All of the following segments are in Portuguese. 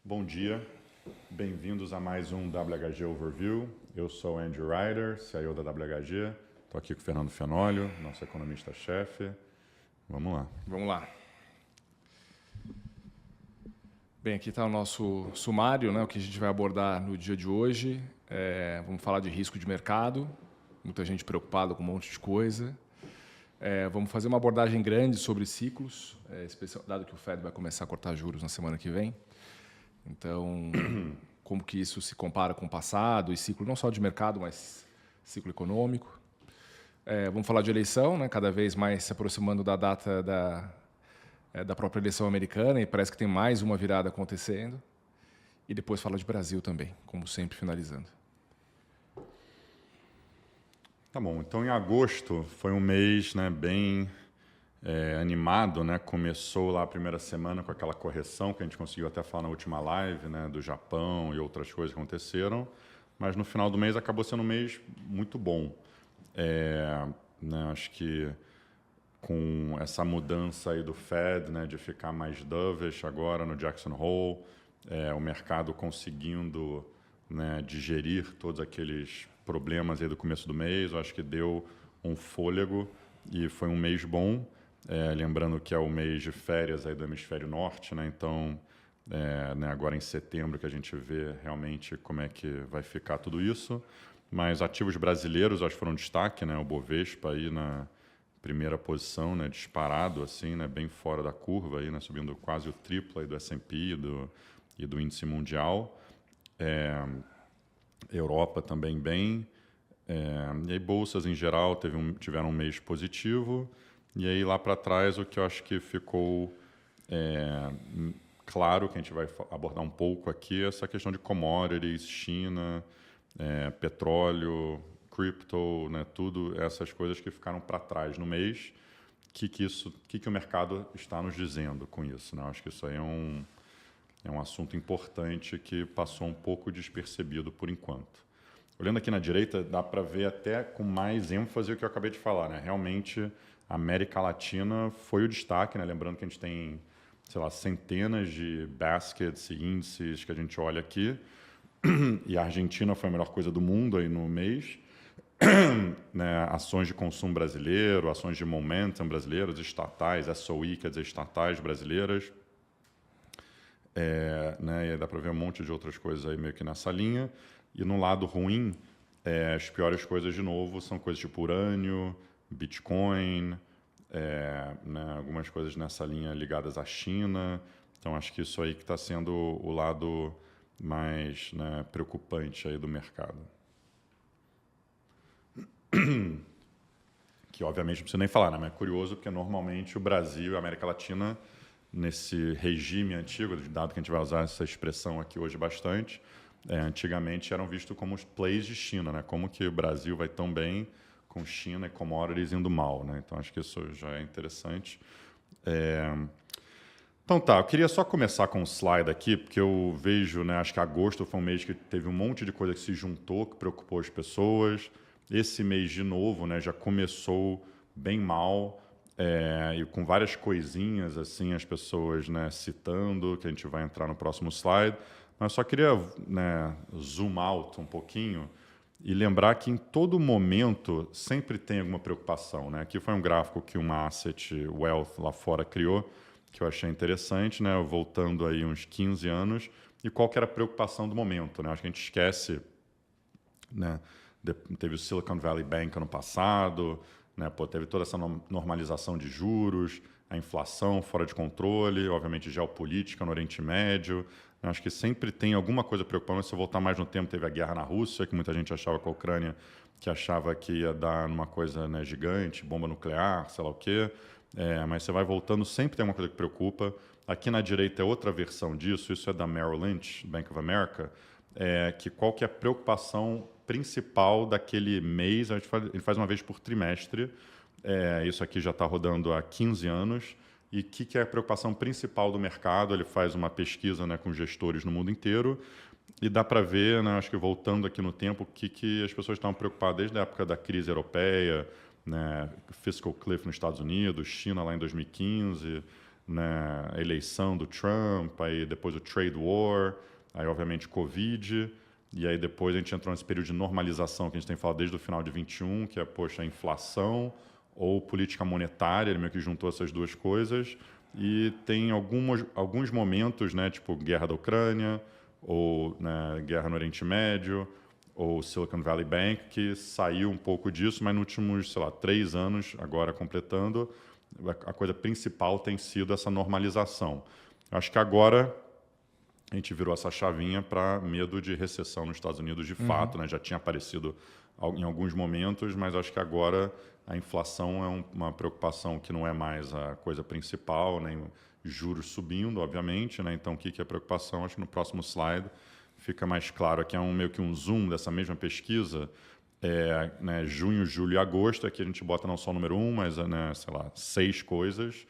Bom dia, bem-vindos a mais um WHG Overview. Eu sou o Andrew Ryder, CIO da WHG. Estou aqui com o Fernando Fenólio, nosso economista-chefe. Vamos lá. Vamos lá. Bem, aqui está o nosso sumário, né, o que a gente vai abordar no dia de hoje. Vamos falar de risco de mercado, muita gente preocupada com um monte de coisa. Vamos fazer uma abordagem grande sobre ciclos, dado que o Fed vai começar a cortar juros na semana que vem. Então, como que isso se compara com o passado e ciclo não só de mercado, mas ciclo econômico. Vamos falar de eleição, né, cada vez mais se aproximando da data da própria eleição americana, e parece que tem mais uma virada acontecendo. E depois falar de Brasil também, como sempre, finalizando. Tá bom, então em agosto foi um mês, né, bem animado, né? Começou lá a primeira semana com aquela correção que a gente conseguiu até falar na última live, né, do Japão e outras coisas que aconteceram, mas no final do mês acabou sendo um mês muito bom. Né, acho que com essa mudança aí do Fed, né, de ficar mais dovish agora no Jackson Hole, o mercado conseguindo, né, digerir todos aqueles problemas aí do começo do mês, eu acho que deu um fôlego e foi um mês bom. Lembrando que é o mês de férias aí do hemisfério norte, né, então né, agora em setembro que a gente vê realmente como é que vai ficar tudo isso. Mas ativos brasileiros, acho que foram destaque, né, o Bovespa aí na primeira posição, né, disparado assim, né, bem fora da curva aí, né, subindo quase o triplo aí do S&P e do índice mundial. Europa também bem. E aí bolsas em geral tiveram um mês positivo. E aí lá para trás o que eu acho que ficou claro, que a gente vai abordar um pouco aqui, é essa questão de commodities, China, petróleo, crypto, né, tudo essas coisas que ficaram para trás no mês. Que o mercado está nos dizendo com isso, né? Acho que isso aí é um assunto importante que passou um pouco despercebido por enquanto. Olhando aqui na direita, dá para ver até com mais ênfase o que eu acabei de falar, né? Realmente, a América Latina foi o destaque, né? Lembrando que a gente tem, sei lá, centenas de baskets e índices que a gente olha aqui. E a Argentina foi a melhor coisa do mundo aí no mês. Né? Ações de consumo brasileiro, ações de momentum brasileiros, estatais, SOE, quer dizer, estatais brasileiras. Né? E aí dá para ver um monte de outras coisas aí meio que nessa linha. E no lado ruim, as piores coisas, de novo, são coisas tipo urânio, Bitcoin, né, algumas coisas nessa linha ligadas à China. Então, acho que isso aí que está sendo o lado mais, né, preocupante aí do mercado. Que, obviamente, não precisa nem falar, né? Mas é curioso porque, normalmente, o Brasil e a América Latina, nesse regime antigo, dado que a gente vai usar essa expressão aqui hoje bastante, antigamente eram vistos como os plays de China, né? Como que o Brasil vai tão bem com China e commodities indo mal, né? Então, acho que isso já é interessante. Então tá, eu queria só começar com um slide aqui, porque eu vejo, né, acho que agosto foi um mês que teve um monte de coisa que se juntou, que preocupou as pessoas. Esse mês, de novo, né, já começou bem mal, e com várias coisinhas, assim, as pessoas, né, citando, que a gente vai entrar no próximo slide. Mas só queria, né, zoom out um pouquinho e lembrar que em todo momento sempre tem alguma preocupação, né? Aqui foi um gráfico que uma Asset Wealth lá fora criou, que eu achei interessante, né? Voltando aí uns 15 anos, e qual que era a preocupação do momento, né? Acho que a gente esquece, né? Teve o Silicon Valley Bank ano passado, né? Pô, teve toda essa normalização de juros, a inflação fora de controle, obviamente geopolítica no Oriente Médio. Acho que sempre tem alguma coisa preocupante. Se eu voltar mais no tempo, teve a guerra na Rússia, que muita gente achava com a Ucrânia, que achava que ia dar numa coisa, né, gigante, bomba nuclear, sei lá o quê. Mas você vai voltando, sempre tem uma coisa que preocupa. Aqui na direita é outra versão disso, isso é da Merrill Lynch, Bank of America, que qual que é a preocupação principal daquele mês, a gente faz uma vez por trimestre, isso aqui já está rodando há 15 anos, e o que é a preocupação principal do mercado. Ele faz uma pesquisa, né, com gestores no mundo inteiro, e dá para ver, né, acho que voltando aqui no tempo, o que as pessoas estavam preocupadas desde a época da crise europeia, né, fiscal cliff nos Estados Unidos, China lá em 2015, né, a eleição do Trump, aí depois o trade war, aí obviamente Covid, e aí depois a gente entrou nesse período de normalização que a gente tem falado desde o final de 21, que é, poxa, a inflação ou política monetária, ele meio que juntou essas duas coisas, e tem alguns momentos, né, tipo guerra da Ucrânia, ou né, guerra no Oriente Médio, ou Silicon Valley Bank, que saiu um pouco disso, mas nos últimos, sei lá, 3 anos, agora completando, a coisa principal tem sido essa normalização. Acho que agora a gente virou essa chavinha para medo de recessão nos Estados Unidos de fato, né? Já tinha aparecido em alguns momentos, mas acho que agora a inflação é uma preocupação que não é mais a coisa principal, nem juros subindo, obviamente, né? Então, o que é preocupação? Acho que no próximo slide fica mais claro. Aqui é meio que um zoom dessa mesma pesquisa, né, junho, julho e agosto. Aqui a gente bota não só o número 1, mas, né, sei lá, 6 coisas,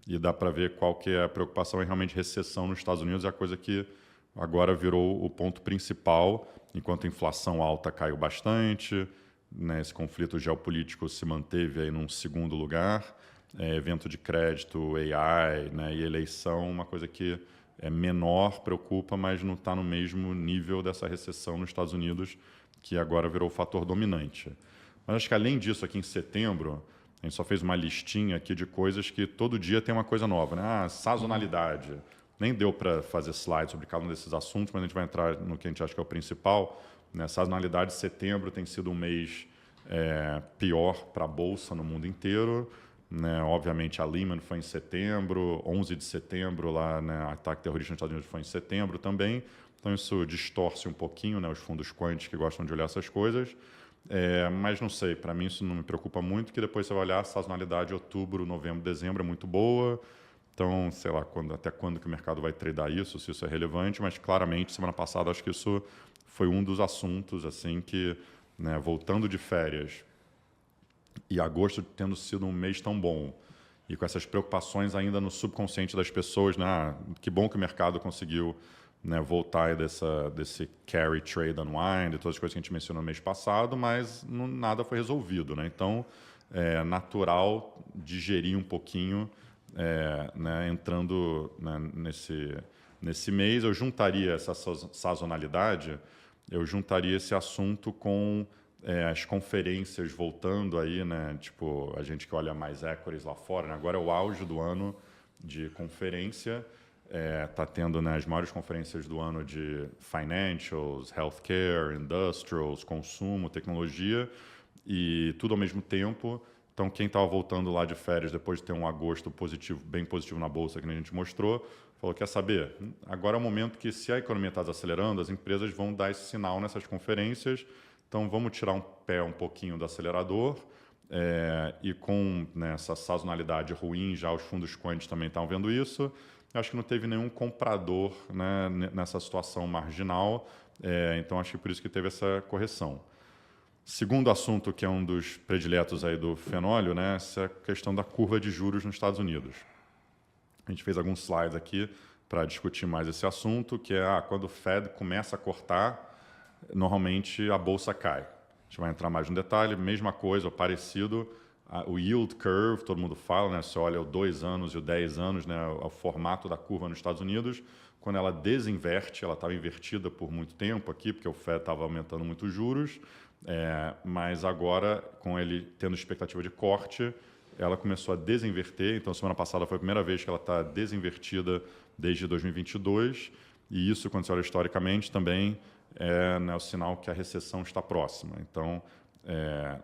e dá para ver qual que é a preocupação. É realmente recessão nos Estados Unidos, é a coisa que agora virou o ponto principal, enquanto a inflação alta caiu bastante, né, esse conflito geopolítico se manteve aí num segundo lugar, evento de crédito, AI, né, e eleição, uma coisa que é menor, preocupa, mas não está no mesmo nível dessa recessão nos Estados Unidos, que agora virou o fator dominante. Mas acho que além disso, aqui em setembro, a gente só fez uma listinha aqui de coisas que todo dia tem uma coisa nova, né? Ah, sazonalidade. Nem deu para fazer slide sobre cada um desses assuntos, mas a gente vai entrar no que a gente acha que é o principal. Né? Sazonalidade, setembro tem sido um mês pior para a Bolsa no mundo inteiro. Né? Obviamente, a Lehman foi em setembro, 11 de setembro, lá, né, o ataque terrorista nos Estados Unidos foi em setembro também. Então, isso distorce um pouquinho, né, os fundos quant que gostam de olhar essas coisas. Mas não sei, para mim isso não me preocupa muito, que depois você vai olhar a sazonalidade outubro, novembro, dezembro é muito boa. Então, sei lá, até quando que o mercado vai tradar isso, se isso é relevante, mas claramente, semana passada, acho que isso foi um dos assuntos, assim, que, né, voltando de férias, e agosto tendo sido um mês tão bom, e com essas preocupações ainda no subconsciente das pessoas, né? Que bom que o mercado conseguiu, né, voltar desse carry trade unwind, todas as coisas que a gente mencionou no mês passado, mas nada foi resolvido. Né? Então, é natural digerir um pouquinho, né, entrando, né, nesse mês. Eu juntaria essa sazonalidade, eu juntaria esse assunto com as conferências voltando aí, né? Tipo, a gente que olha mais equities lá fora, né? Agora é o auge do ano de conferência, está tendo, né, as maiores conferências do ano de financials, healthcare, industrials, consumo, tecnologia, e tudo ao mesmo tempo. Então, quem estava voltando lá de férias depois de ter um agosto positivo, bem positivo na Bolsa, que a gente mostrou, falou, quer saber? Agora é o momento que, se a economia está desacelerando, as empresas vão dar esse sinal nessas conferências. Então, vamos tirar um pé um pouquinho do acelerador, e com, né, essa sazonalidade ruim, já os fundos quant também estão vendo isso. Acho que não teve nenhum comprador, né, nessa situação marginal, então acho que por isso que teve essa correção. Segundo assunto, que é um dos prediletos aí do Fenólio, né, essa questão da curva de juros nos Estados Unidos. A gente fez alguns slides aqui para discutir mais esse assunto, que é quando o Fed começa a cortar, normalmente a bolsa cai. A gente vai entrar mais no detalhe, mesma coisa, ou parecido, o yield curve, todo mundo fala, né? Você olha o 2 anos e o 10 anos, né? O formato da curva nos Estados Unidos, quando ela desinverte, ela estava invertida por muito tempo aqui, porque o Fed estava aumentando muito os juros, mas agora, com ele tendo expectativa de corte, ela começou a desinverter. Então, semana passada foi a primeira vez que ela está desinvertida desde 2022, e isso, quando você olha historicamente, também né, o sinal que a recessão está próxima. Então,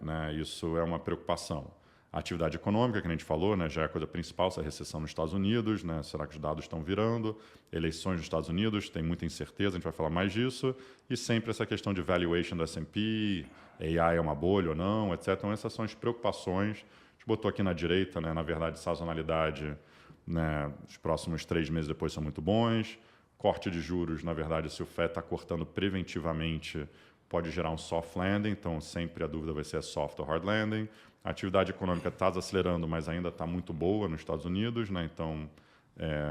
né, isso é uma preocupação. A atividade econômica, que a gente falou, né, já é a coisa principal, essa recessão nos Estados Unidos, né, será que os dados estão virando? Eleições nos Estados Unidos, tem muita incerteza, a gente vai falar mais disso. E sempre essa questão de valuation do S&P, AI é uma bolha ou não, etc. Então, essas são as preocupações. A gente botou aqui na direita, né, na verdade, sazonalidade, né, os próximos 3 meses depois são muito bons. Corte de juros, na verdade, se o Fed está cortando preventivamente, pode gerar um soft landing, então sempre a dúvida vai ser soft ou hard landing. A atividade econômica está desacelerando, mas ainda está muito boa nos Estados Unidos, né? Então,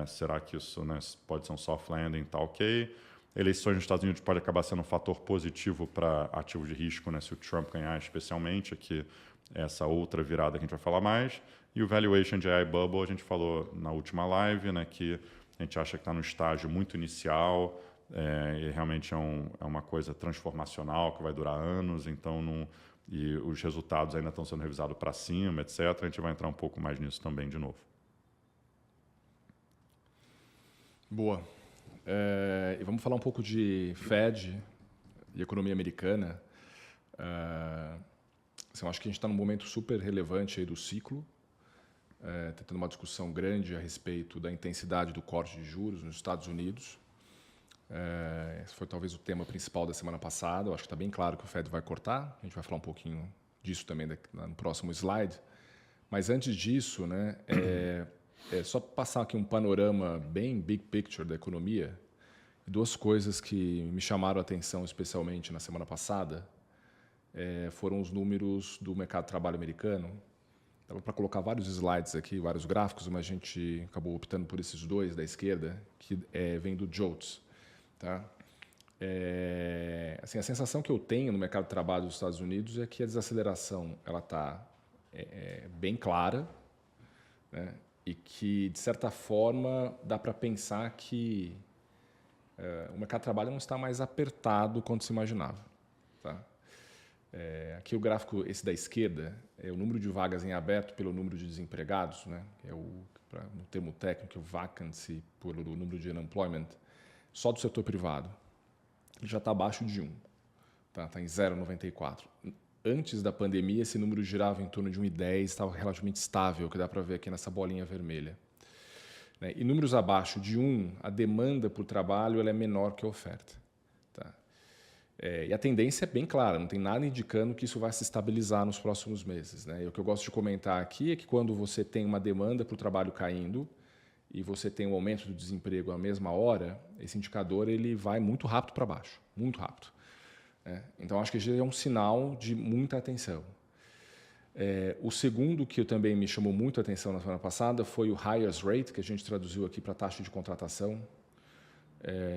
será que isso, né, pode ser um soft landing? Está ok. Eleições nos Estados Unidos pode acabar sendo um fator positivo para ativos de risco, né? Se o Trump ganhar, especialmente, aqui essa outra virada que a gente vai falar mais. E o valuation de AI Bubble, a gente falou na última live, né? Que a gente acha que está no estágio muito inicial, e realmente é uma coisa transformacional que vai durar anos, então e os resultados ainda estão sendo revisados para cima, etc. A gente vai entrar um pouco mais nisso também de novo. Boa. E vamos falar um pouco de Fed e economia americana. Eu acho que a gente está num momento super relevante aí do ciclo. Está tendo uma discussão grande a respeito da intensidade do corte de juros nos Estados Unidos. Esse foi talvez o tema principal da semana passada. Eu acho que está bem claro que o Fed vai cortar. A gente vai falar um pouquinho disso também no próximo slide. Mas antes disso, né, só passar aqui um panorama bem big picture da economia. Duas coisas que me chamaram a atenção especialmente na semana passada foram os números do mercado de trabalho americano. Dava para colocar vários slides aqui, vários gráficos, mas a gente acabou optando por esses dois da esquerda, que vem do JOLTS. Tá? Assim, a sensação que eu tenho no mercado de trabalho dos Estados Unidos é que a desaceleração está bem clara, né? E que, de certa forma, dá para pensar que o mercado de trabalho não está mais apertado quanto se imaginava. Tá? Aqui o gráfico, esse da esquerda, é o número de vagas em aberto pelo número de desempregados, né? No termo técnico, o vacancy pelo número de unemployment, só do setor privado. Ele já está abaixo de 1, tá? Está em 0,94. Antes da pandemia, esse número girava em torno de 1,10, estava relativamente estável, que dá para ver aqui nessa bolinha vermelha. E números abaixo de 1, a demanda por trabalho ela é menor que a oferta. Tá? E a tendência é bem clara, não tem nada indicando que isso vai se estabilizar nos próximos meses. Né? E o que eu gosto de comentar aqui é que quando você tem uma demanda para o trabalho caindo e você tem um aumento do desemprego à mesma hora, esse indicador ele vai muito rápido para baixo, muito rápido. Então, acho que já é um sinal de muita atenção. O segundo que também me chamou muito a atenção na semana passada foi o Hires Rate, que a gente traduziu aqui para taxa de contratação,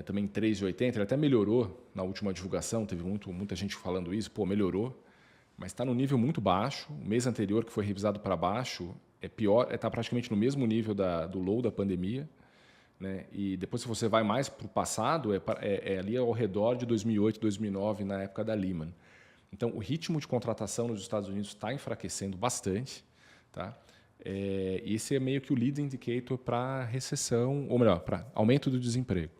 também 3,80. Ele até melhorou na última divulgação, teve muita gente falando isso, melhorou, mas está no nível muito baixo. O mês anterior, que foi revisado para baixo, é pior, está praticamente no mesmo nível do low da pandemia. Né? E depois, se você vai mais para o passado, ali ao redor de 2008, 2009, na época da Lehman. Então, o ritmo de contratação nos Estados Unidos está enfraquecendo bastante. Tá? E esse é meio que o lead indicator para recessão, ou melhor, para aumento do desemprego.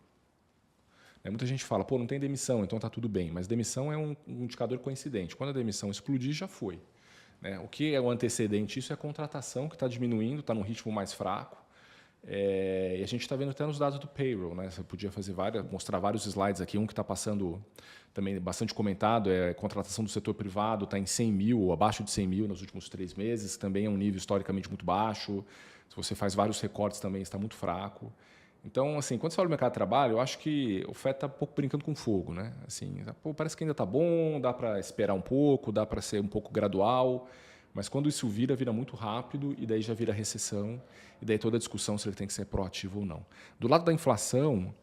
Muita gente fala, não tem demissão, então está tudo bem. Mas demissão é um indicador coincidente. Quando a demissão explodir, já foi. Né? O que é o antecedente? Isso é a contratação que está diminuindo, está num ritmo mais fraco. E a gente está vendo até nos dados do payroll, né? Você podia mostrar vários slides aqui. Um que está passando também bastante comentado é a contratação do setor privado, está em 100 mil ou abaixo de 100 mil nos últimos 3 meses, também é um nível historicamente muito baixo. Se você faz vários recortes também está muito fraco. Então, assim, quando você olha o mercado de trabalho, eu acho que o FED está um pouco brincando com fogo, né? Assim, parece que ainda está bom, dá para esperar um pouco, dá para ser um pouco gradual. Mas quando isso vira muito rápido e daí já vira recessão e daí toda a discussão se ele tem que ser proativo ou não. Do lado da inflação,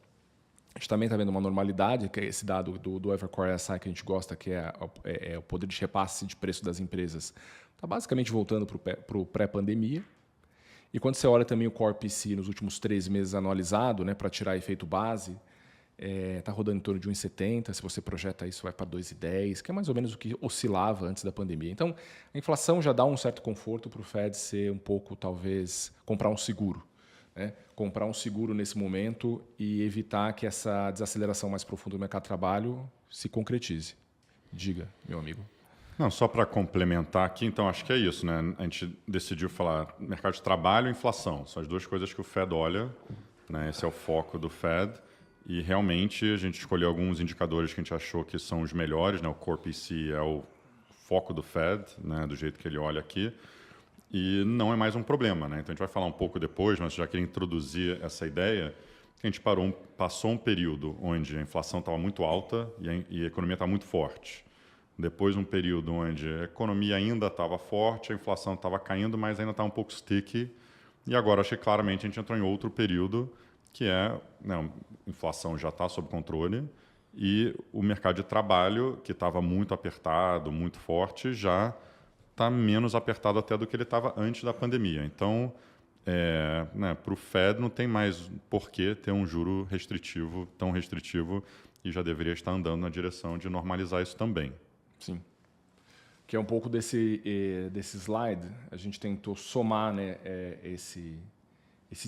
a gente também está vendo uma normalidade, que é esse dado do Evercore ASI que a gente gosta, que é o poder de repasse de preço das empresas. Está basicamente voltando para o pré-pandemia. E quando você olha também o Core PCE nos últimos 3 meses anualizado, né, para tirar efeito base, está rodando em torno de 1,70. Se você projeta isso, vai para 2,10, que é mais ou menos o que oscilava antes da pandemia. Então, a inflação já dá um certo conforto para o Fed ser um pouco, talvez, comprar um seguro. Né? Comprar um seguro nesse momento e evitar que essa desaceleração mais profunda do mercado de trabalho se concretize. Diga, meu amigo. Não, só para complementar aqui, então acho que é isso, né? A gente decidiu falar mercado de trabalho e inflação. São as duas coisas que o Fed olha, né? Esse é o foco do Fed. E realmente a gente escolheu alguns indicadores que a gente achou que são os melhores, né? O Core PCE é o foco do Fed, né? Do jeito que ele olha aqui. E não é mais um problema, né? Então a gente vai falar um pouco depois, mas já queria introduzir essa ideia que a gente passou um período onde a inflação estava muito alta e a economia estava muito forte. Depois um período onde a economia ainda estava forte, a inflação estava caindo, mas ainda estava um pouco sticky. E agora acho que claramente a gente entrou em outro período que é, né, a inflação já está sob controle e o mercado de trabalho, que estava muito apertado, muito forte, já está menos apertado até do que ele estava antes da pandemia. Então, né, para o Fed não tem mais por que ter um juro restritivo, tão restritivo, e já deveria estar andando na direção de normalizar isso também. Sim. Que é um pouco desse slide, a gente tentou somar, né, esse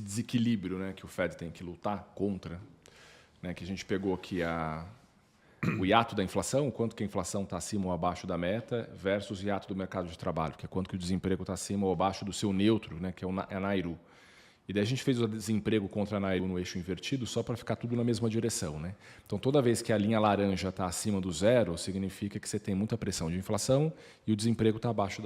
desequilíbrio, né, que o Fed tem que lutar contra, né, que a gente pegou aqui o hiato da inflação, quanto que a inflação está acima ou abaixo da meta, versus o hiato do mercado de trabalho, que é quanto que o desemprego está acima ou abaixo do seu neutro, né, que é a Nairu. E daí a gente fez o desemprego contra a Nairu no eixo invertido só para ficar tudo na mesma direção, né? Então, toda vez que a linha laranja está acima do zero, significa que você tem muita pressão de inflação e o desemprego está abaixo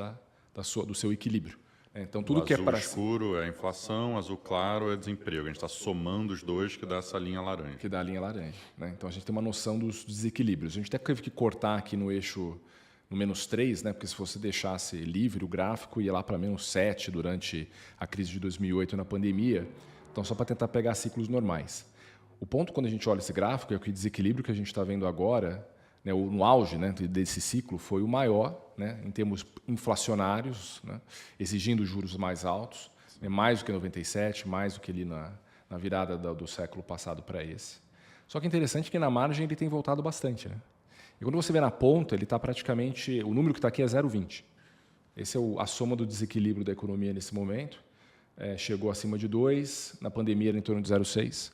do seu equilíbrio. Então, tudo que é para... Azul escuro é inflação, azul claro é desemprego. A gente está somando os dois que dá essa linha laranja. Que dá a linha laranja, né? Então, a gente tem uma noção dos desequilíbrios. A gente até teve que cortar aqui no eixo no -3, né? Porque se você deixasse livre o gráfico, ia lá para -7 durante a crise de 2008 na pandemia. Então, só para tentar pegar ciclos normais. O ponto, quando a gente olha esse gráfico, é que o desequilíbrio que a gente está vendo agora, né, no auge, né, desse ciclo, foi o maior, né, em termos inflacionários, né, exigindo juros mais altos, né, mais do que 97, mais do que ali na virada do século passado para esse. Só que é interessante que na margem ele tem voltado bastante, né? E quando você vê na ponta, ele está praticamente... O número que está aqui é 0,20. Esse é a soma do desequilíbrio da economia nesse momento. Chegou acima de 2, na pandemia era em torno de 0,6.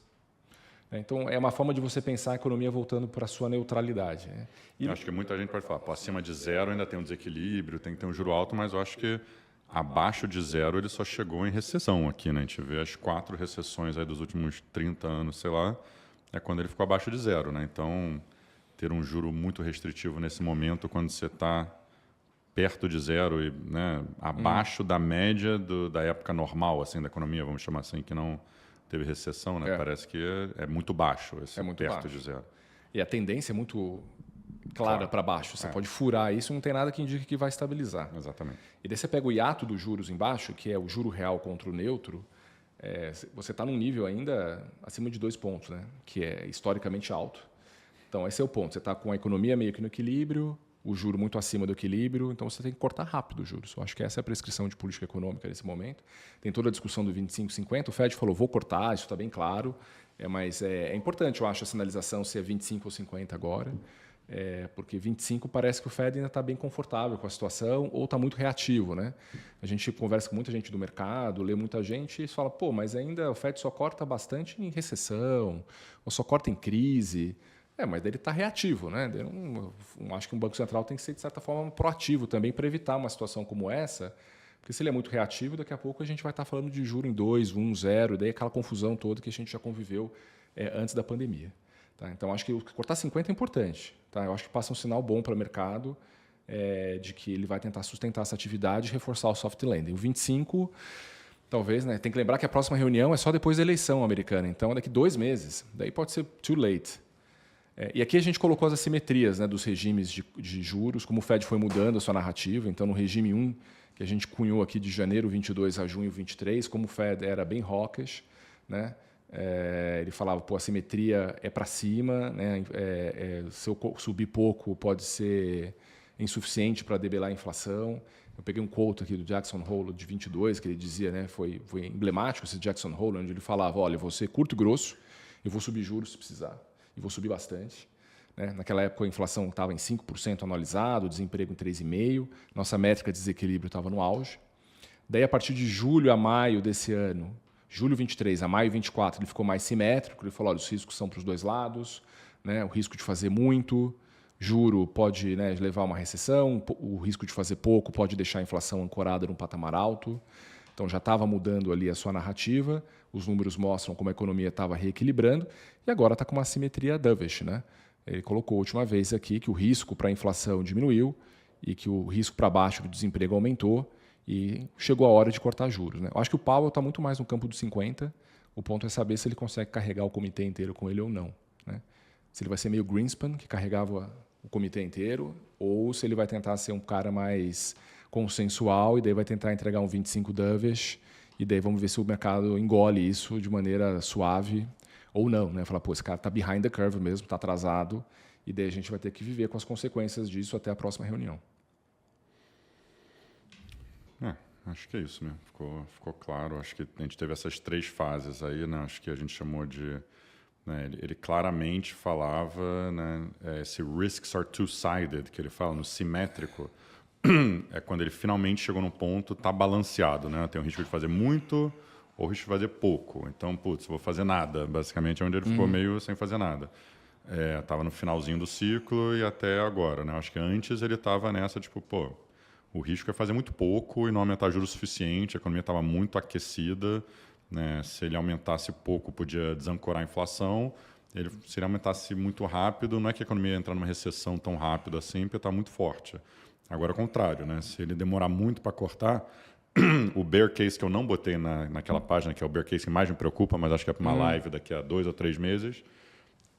Então, é uma forma de você pensar a economia voltando para a sua neutralidade. Né? Eu acho que muita gente pode falar, pô, acima de zero ainda tem um desequilíbrio, tem que ter um juro alto, mas eu acho que abaixo de zero ele só chegou em recessão aqui, né? A gente vê as 4 recessões aí dos últimos 30 anos, sei lá, é quando ele ficou abaixo de zero, né? Então, ter um juro muito restritivo nesse momento, quando você está perto de zero e, né, abaixo da média da época normal, assim, da economia, vamos chamar assim, que não teve recessão, né? Parece que é muito baixo, esse muito perto baixo. de zero. E a tendência é muito clara para baixo. Você pode furar isso, não tem nada que indique que vai estabilizar. Exatamente. E daí você pega o hiato dos juros embaixo, que é o juro real contra o neutro, você está num nível ainda acima de 2 pontos, né? Que é historicamente alto. Então, esse é o ponto. Você está com a economia meio que no equilíbrio, o juro muito acima do equilíbrio, então você tem que cortar rápido os juros. Eu acho que essa é a prescrição de política econômica nesse momento. Tem toda a discussão do 25-50, o Fed falou, vou cortar, isso está bem claro, mas é importante, eu acho, a sinalização se é 25 ou 50 agora, porque 25 parece que o Fed ainda está bem confortável com a situação ou está muito reativo, né? A gente conversa com muita gente do mercado, lê muita gente e fala, pô, mas ainda o Fed só corta bastante em recessão, ou só corta em crise. Mas daí ele está reativo, né? Acho que um Banco Central tem que ser, de certa forma, proativo também para evitar uma situação como essa, porque se ele é muito reativo, daqui a pouco a gente vai estar falando de juro em 2, 1, 0, e daí aquela confusão toda que a gente já conviveu antes da pandemia. Tá? Então, acho que cortar 50 é importante. Tá? Eu acho que passa um sinal bom para o mercado de que ele vai tentar sustentar essa atividade e reforçar o soft landing. O 25... Talvez, né? Tem que lembrar que a próxima reunião é só depois da eleição americana, então é daqui 2 meses. Daí pode ser too late. E aqui a gente colocou as assimetrias, né, dos regimes de juros, como o Fed foi mudando a sua narrativa. Então, no regime 1, que a gente cunhou aqui de janeiro 22 a junho 23, como o Fed era bem hawkish, né, ele falava, pô, a simetria é para cima, né, se eu subir pouco pode ser insuficiente para debelar a inflação. Eu peguei um quote aqui do Jackson Hole de 22, que ele dizia, né, foi emblemático esse Jackson Hole, onde ele falava, olha, eu vou ser curto e grosso, eu vou subir juros se precisar. E vou subir bastante. Né? Naquela época a inflação estava em 5% anualizado, o desemprego em 3,5%, nossa métrica de desequilíbrio estava no auge. Daí, a partir de julho a maio desse ano, julho 23 a maio 24, ele ficou mais simétrico, ele falou, olha, os riscos são para os dois lados, né? O risco de fazer muito, juro pode, né, levar a uma recessão, o risco de fazer pouco pode deixar a inflação ancorada num patamar alto. Então, já estava mudando ali a sua narrativa, os números mostram como a economia estava reequilibrando e agora está com uma assimetria dovish, né? Ele colocou a última vez aqui que o risco para a inflação diminuiu e que o risco para baixo do desemprego aumentou e chegou a hora de cortar juros, né? Eu acho que o Powell está muito mais no campo dos 50, o ponto é saber se ele consegue carregar o comitê inteiro com ele ou não, né? Se ele vai ser meio Greenspan, que carregava o comitê inteiro, ou se ele vai tentar ser um cara mais consensual e daí vai tentar entregar um 25 dovish e daí vamos ver se o mercado engole isso de maneira suave ou não, né? Falar, pô, esse cara está behind the curve mesmo, está atrasado, e daí a gente vai ter que viver com as consequências disso até a próxima reunião. Acho que é isso mesmo, ficou claro. Acho que a gente teve essas 3 fases aí, né? Acho que a gente chamou de... Né, ele claramente falava, né, esse risks are two-sided, que ele fala, no simétrico, é quando ele finalmente chegou num ponto, está balanceado, né? Tem o risco de fazer muito ou o risco de fazer pouco. Então, putz, vou fazer nada, basicamente, é onde ele ficou meio sem fazer nada. Estava no finalzinho do ciclo e até agora, né? Acho que antes ele estava nessa, tipo, pô, o risco é fazer muito pouco e não aumentar juros o suficiente, a economia estava muito aquecida, né? Se ele aumentasse pouco, podia desancorar a inflação. Se ele aumentasse muito rápido, não é que a economia ia entrar numa recessão tão rápido assim, porque está muito forte. Agora, ao contrário, né? Se ele demorar muito para cortar, o bear case que eu não botei naquela página, que é o bear case que mais me preocupa, mas acho que é para uma live daqui a 2 ou 3 meses,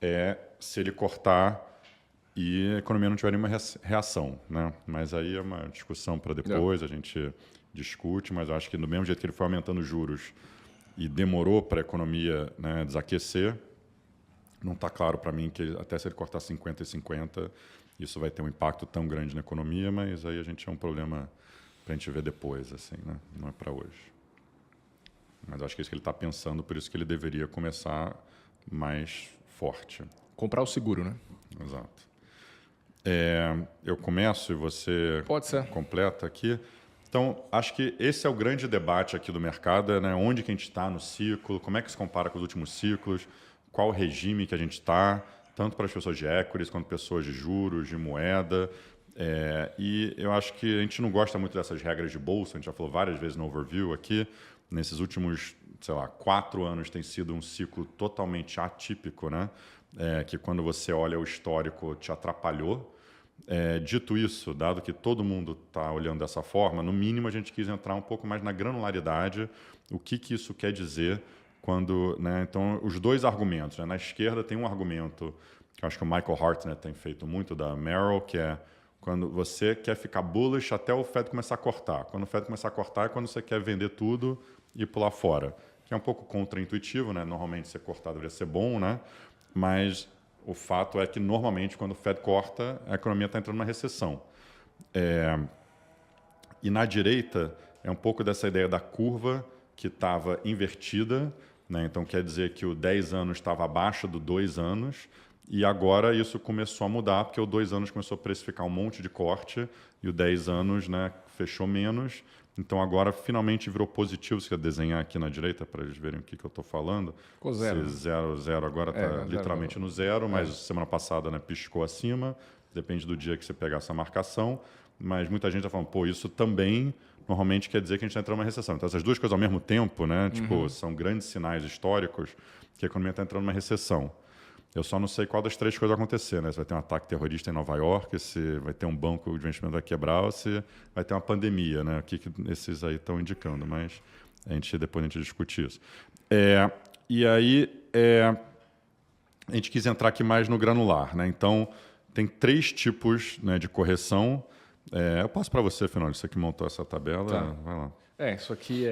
é se ele cortar e a economia não tiver nenhuma reação, né? Mas aí é uma discussão para depois, a gente discute, mas eu acho que do mesmo jeito que ele foi aumentando os juros e demorou para a economia, né, desaquecer, não está claro para mim que até se ele cortar 50 e 50, isso vai ter um impacto tão grande na economia, mas aí a gente é um problema para a gente ver depois, assim, né? Não é para hoje. Mas acho que é isso que ele está pensando, por isso que ele deveria começar mais forte. Comprar o seguro, né? Exato. Eu começo e você completa aqui. Então, acho que esse é o grande debate aqui do mercado, né? Onde que a gente está no ciclo, como é que se compara com os últimos ciclos, qual o regime que a gente está, tanto para as pessoas de equities quanto pessoas de juros, de moeda. E eu acho que a gente não gosta muito dessas regras de bolsa, a gente já falou várias vezes no overview aqui. Nesses últimos, 4 anos tem sido um ciclo totalmente atípico, né? Que quando você olha o histórico te atrapalhou. Dito isso, dado que todo mundo está olhando dessa forma, no mínimo a gente quis entrar um pouco mais na granularidade, o que isso quer dizer quando... Né, então, os 2 argumentos. Né, na esquerda tem um argumento, que eu acho que o Michael Hartnett tem feito muito, da Merrill, que é quando você quer ficar bullish até o Fed começar a cortar. Quando o Fed começar a cortar é quando você quer vender tudo e pular fora. Que é um pouco contraintuitivo, né? Normalmente ser cortado deveria ser bom, né? Mas... o fato é que, normalmente, quando o Fed corta, a economia está entrando numa recessão. E na direita, é um pouco dessa ideia da curva que estava invertida, né? Então, quer dizer que o 10 anos estava abaixo do 2 anos, e agora isso começou a mudar, porque o 2 anos começou a precificar um monte de corte, e o 10 anos, né, fechou menos. Então, agora, finalmente virou positivo. Você quer desenhar aqui na direita para eles verem o que eu estou falando? Ficou zero. Se 0 agora está literalmente no zero, mas semana passada, né, piscou acima. Depende do dia que você pegar essa marcação. Mas muita gente está falando, pô, isso também normalmente quer dizer que a gente está entrando numa recessão. Então, essas 2 coisas ao mesmo tempo, né, tipo, são grandes sinais históricos que a economia está entrando numa recessão. Eu só não sei qual das 3 coisas vai acontecer, né? Se vai ter um ataque terrorista em Nova York, se vai ter um banco de investimento vai quebrar, ou se vai ter uma pandemia, né? O que esses aí estão indicando, mas depois a gente discute isso. E aí a gente quis entrar aqui mais no granular, né? Então, tem 3 tipos, né, de correção. Eu passo para você, Fernando, você que montou essa tabela, vai lá. Isso aqui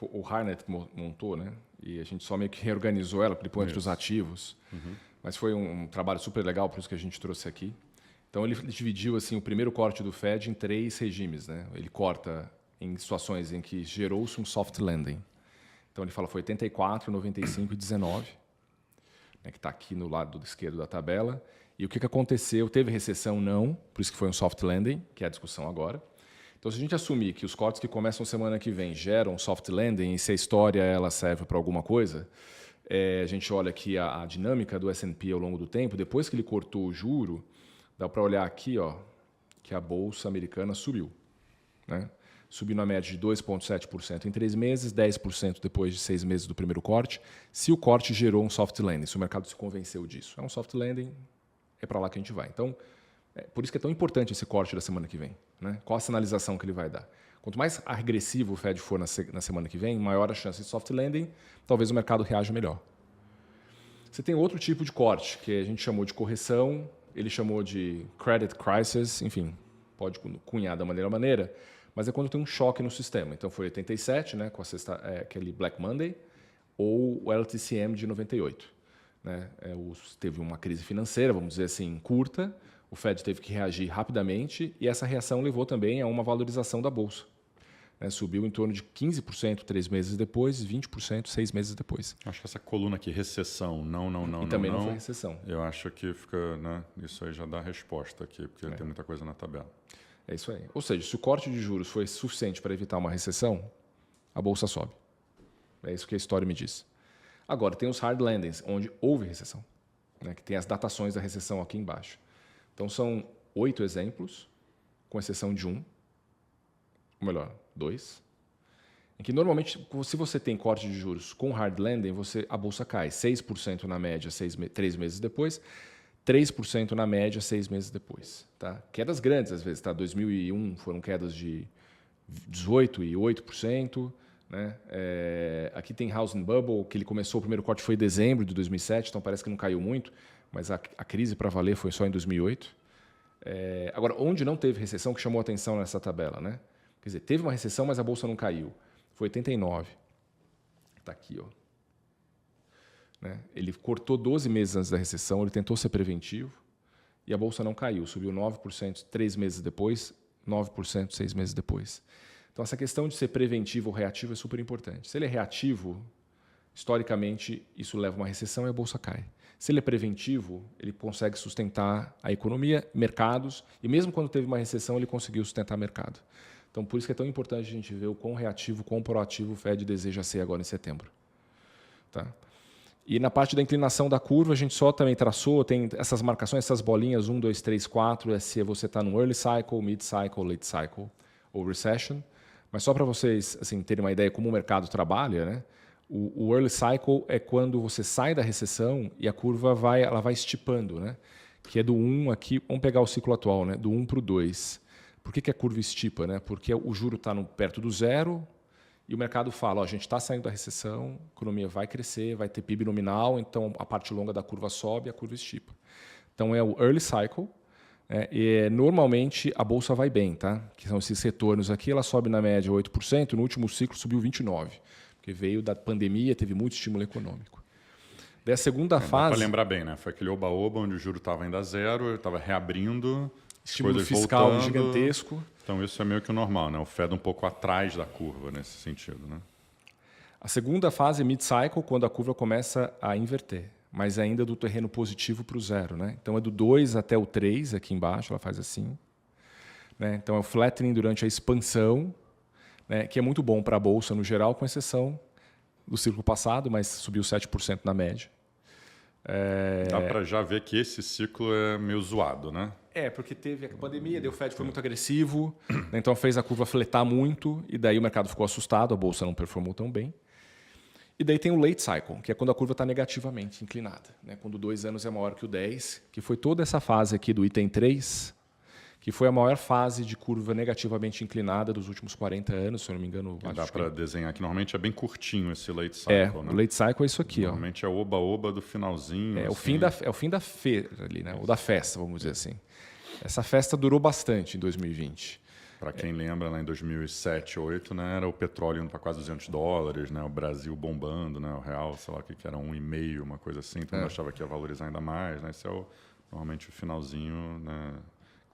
o Harnett montou, né? E a gente só meio que reorganizou ela, porque entre os ativos. Mas foi um trabalho super legal, por isso que a gente trouxe aqui. Então, ele dividiu assim, o primeiro corte do Fed em 3 regimes, né? Ele corta em situações em que gerou-se um soft landing. Então, ele fala foi 84, 95 e 19, né, que está aqui no lado esquerdo da tabela. E o que aconteceu? Teve recessão? Não, por isso que foi um soft landing, que é a discussão agora. Então, se a gente assumir que os cortes que começam semana que vem geram soft landing e se a história ela serve para alguma coisa, a gente olha aqui a dinâmica do S&P ao longo do tempo. Depois que ele cortou o juro, dá para olhar aqui, ó, que a bolsa americana subiu, né? Subiu na média de 2,7% em 3 meses, 10% depois de 6 meses do primeiro corte. Se o corte gerou um soft landing, se o mercado se convenceu disso, é um soft landing, é para lá que a gente vai. Então, por isso que é tão importante esse corte da semana que vem, né? Qual a sinalização que ele vai dar? Quanto mais agressivo o Fed for na semana que vem, maior a chance de soft landing, talvez o mercado reaja melhor. Você tem outro tipo de corte, que a gente chamou de correção, ele chamou de credit crisis, enfim, pode cunhar da maneira, mas é quando tem um choque no sistema. Então foi 87, né, com aquele Black Monday, ou o LTCM de 98. Né? Teve uma crise financeira, vamos dizer assim, curta, o Fed teve que reagir rapidamente e essa reação levou também a uma valorização da Bolsa. Subiu em torno de 15% 3 meses depois, 20% 6 meses depois. Acho que essa coluna aqui, recessão, não. E também não foi recessão. Eu acho que fica, né, isso aí já dá a resposta aqui, porque tem muita coisa na tabela. É isso aí. Ou seja, se o corte de juros foi suficiente para evitar uma recessão, a Bolsa sobe. É isso que a história me diz. Agora, tem os hard landings, onde houve recessão, né, que tem as datações da recessão aqui embaixo. Então, são 8 exemplos, com exceção de um, ou melhor, 2, em que normalmente, se você tem corte de juros com hard landing, a Bolsa cai 6% na média 3 meses depois, 3% na média 6 meses depois. Tá? Quedas grandes, às vezes. Tá? 2001 foram quedas de 18% e 8%. Né? Aqui tem Housing Bubble, que ele começou, o primeiro corte foi em dezembro de 2007, então parece que não caiu muito, mas a crise para valer foi só em 2008. Agora, onde não teve recessão, que chamou a atenção nessa tabela, né? Quer dizer, teve uma recessão, mas a Bolsa não caiu. Foi 89. Está aqui. Ó. Né? Ele cortou 12 meses antes da recessão, ele tentou ser preventivo e a Bolsa não caiu. Subiu 9% 3 meses depois, 9% 6 meses depois. Então, essa questão de ser preventivo ou reativo é super importante. Se ele é reativo, historicamente, isso leva a uma recessão e a Bolsa cai. Se ele é preventivo, ele consegue sustentar a economia, mercados, e mesmo quando teve uma recessão, ele conseguiu sustentar o mercado. Então, por isso que é tão importante a gente ver o quão reativo, quão proativo o Fed deseja ser agora em setembro. Tá? E na parte da inclinação da curva, a gente só também traçou, tem essas marcações, essas bolinhas 1, 2, 3, 4, se você está no early cycle, mid cycle, late cycle ou recession. Mas só para vocês assim, terem uma ideia como o mercado trabalha, né? O early cycle é quando você sai da recessão e a curva vai estipando, né? Que é do 1 aqui, vamos pegar o ciclo atual, né? Do 1 para o 2. Por que a curva estipa? Né? Porque o juro está perto do zero e o mercado fala, a gente está saindo da recessão, a economia vai crescer, vai ter PIB nominal, então a parte longa da curva sobe e a curva estipa. Então é o early cycle, e normalmente a Bolsa vai bem, tá? Que são esses retornos aqui, ela sobe na média 8%, no último ciclo subiu 29%, porque veio da pandemia, teve muito estímulo econômico. Daí a segunda fase... Para lembrar bem, né? Foi aquele oba-oba onde o juro estava ainda zero, estava reabrindo... Estímulo fiscal voltando, gigantesco. Então, isso é meio que o normal, né? O Fed um pouco atrás da curva nesse sentido. Né? A segunda fase é mid-cycle, quando a curva começa a inverter, mas ainda do terreno positivo para o zero. Né? Então, é do 2 até o 3, aqui embaixo, ela faz assim. Né? Então, é o flattening durante a expansão, né? Que é muito bom para a Bolsa no geral, com exceção do ciclo passado, mas subiu 7% na média. Dá para já ver que esse ciclo é meio zoado, né? Porque teve a pandemia, o Fed foi muito agressivo, né, então fez a curva fletar muito, e daí o mercado ficou assustado, a Bolsa não performou tão bem. E daí tem o late cycle, que é quando a curva está negativamente inclinada, né, quando 2 anos é maior que o 10, que foi toda essa fase aqui do item 3, que foi a maior fase de curva negativamente inclinada dos últimos 40 anos, se eu não me engano. Dá para desenhar aqui. Normalmente é bem curtinho esse late cycle. Né? O late cycle é isso aqui. Normalmente é o oba-oba do finalzinho. É o fim da feira, ali, né? Ou da festa, vamos dizer assim. Essa festa durou bastante em 2020. Para quem lembra, lá em 2007, 2008, né, era o petróleo indo para quase $200, né, o Brasil bombando, né, o real, sei lá o que era, 1,5, uma coisa assim. Então eu achava que ia valorizar ainda mais. Né? Esse é normalmente o finalzinho, né?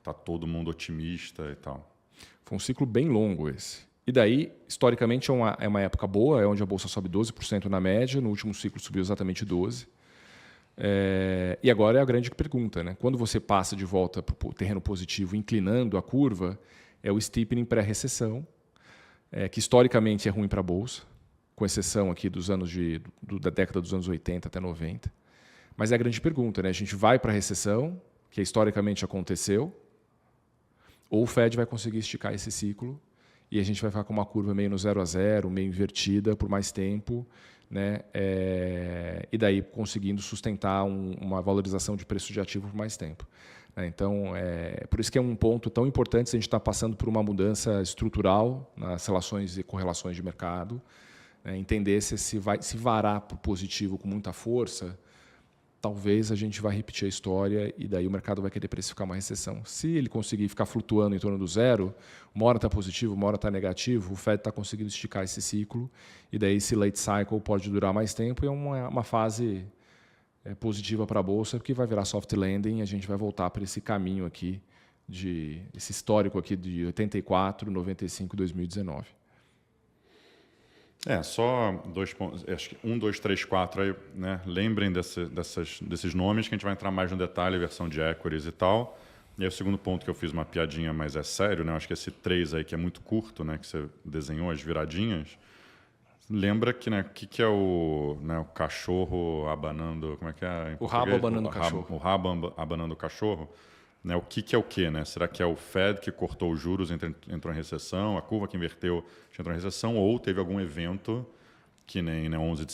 Tá todo mundo otimista e tal. Foi um ciclo bem longo esse. E daí, historicamente, é uma época boa, é onde a Bolsa sobe 12% na média, no último ciclo subiu exatamente 12%. E agora é a grande pergunta, né? Quando você passa de volta para o terreno positivo, inclinando a curva, é o steepening pré-recessão, que historicamente é ruim para a Bolsa, com exceção aqui dos anos da década dos anos 80 até 90. Mas é a grande pergunta, né? A gente vai para a recessão, que historicamente aconteceu, ou o Fed vai conseguir esticar esse ciclo e a gente vai ficar com uma curva meio no 0 a 0, meio invertida por mais tempo, né? E daí conseguindo sustentar uma valorização de preço de ativo por mais tempo. Então, por isso que é um ponto tão importante se a gente está passando por uma mudança estrutural nas relações e correlações de mercado, né? Entender se varar para o positivo com muita força, talvez a gente vá repetir a história e daí o mercado vai querer precificar uma recessão. Se ele conseguir ficar flutuando em torno do zero, uma hora está positivo, uma hora está negativo, o Fed está conseguindo esticar esse ciclo e daí esse late cycle pode durar mais tempo e é uma fase positiva para a Bolsa, porque vai virar soft landing e a gente vai voltar para esse caminho aqui, esse histórico aqui de 84, 95 2019. Só 2 pontos. Acho que 1, 2, 3, 4. Aí, né? Lembrem desses nomes que a gente vai entrar mais no detalhe, versão de equities e tal. E aí o segundo ponto que eu fiz uma piadinha, mas é sério, né? Acho que esse 3 aí que é muito curto, né? Que você desenhou as viradinhas. Lembra que, né? Que é o cachorro abanando... Como é que é? O rabo abanando o cachorro. O rabo abanando o cachorro. Né, o que é o quê? Né? Será que é o Fed que cortou os juros, entrou em recessão, a curva que inverteu entrou em recessão, ou teve algum evento que nem 11 de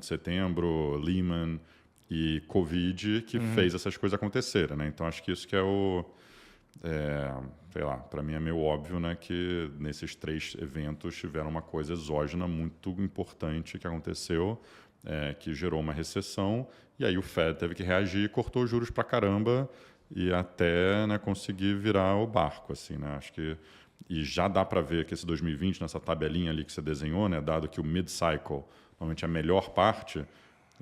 setembro, Lehman e Covid, que fez essas coisas acontecerem. Né? Então, acho que isso que sei lá, para mim é meio óbvio, né, que nesses 3 eventos tiveram uma coisa exógena muito importante que aconteceu, que gerou uma recessão, e aí o Fed teve que reagir e cortou os juros para caramba, e até, né, conseguir virar o barco, assim, né? Acho que e já dá para ver que esse 2020 nessa tabelinha ali que você desenhou, né, dado que o mid-cycle normalmente é a melhor parte,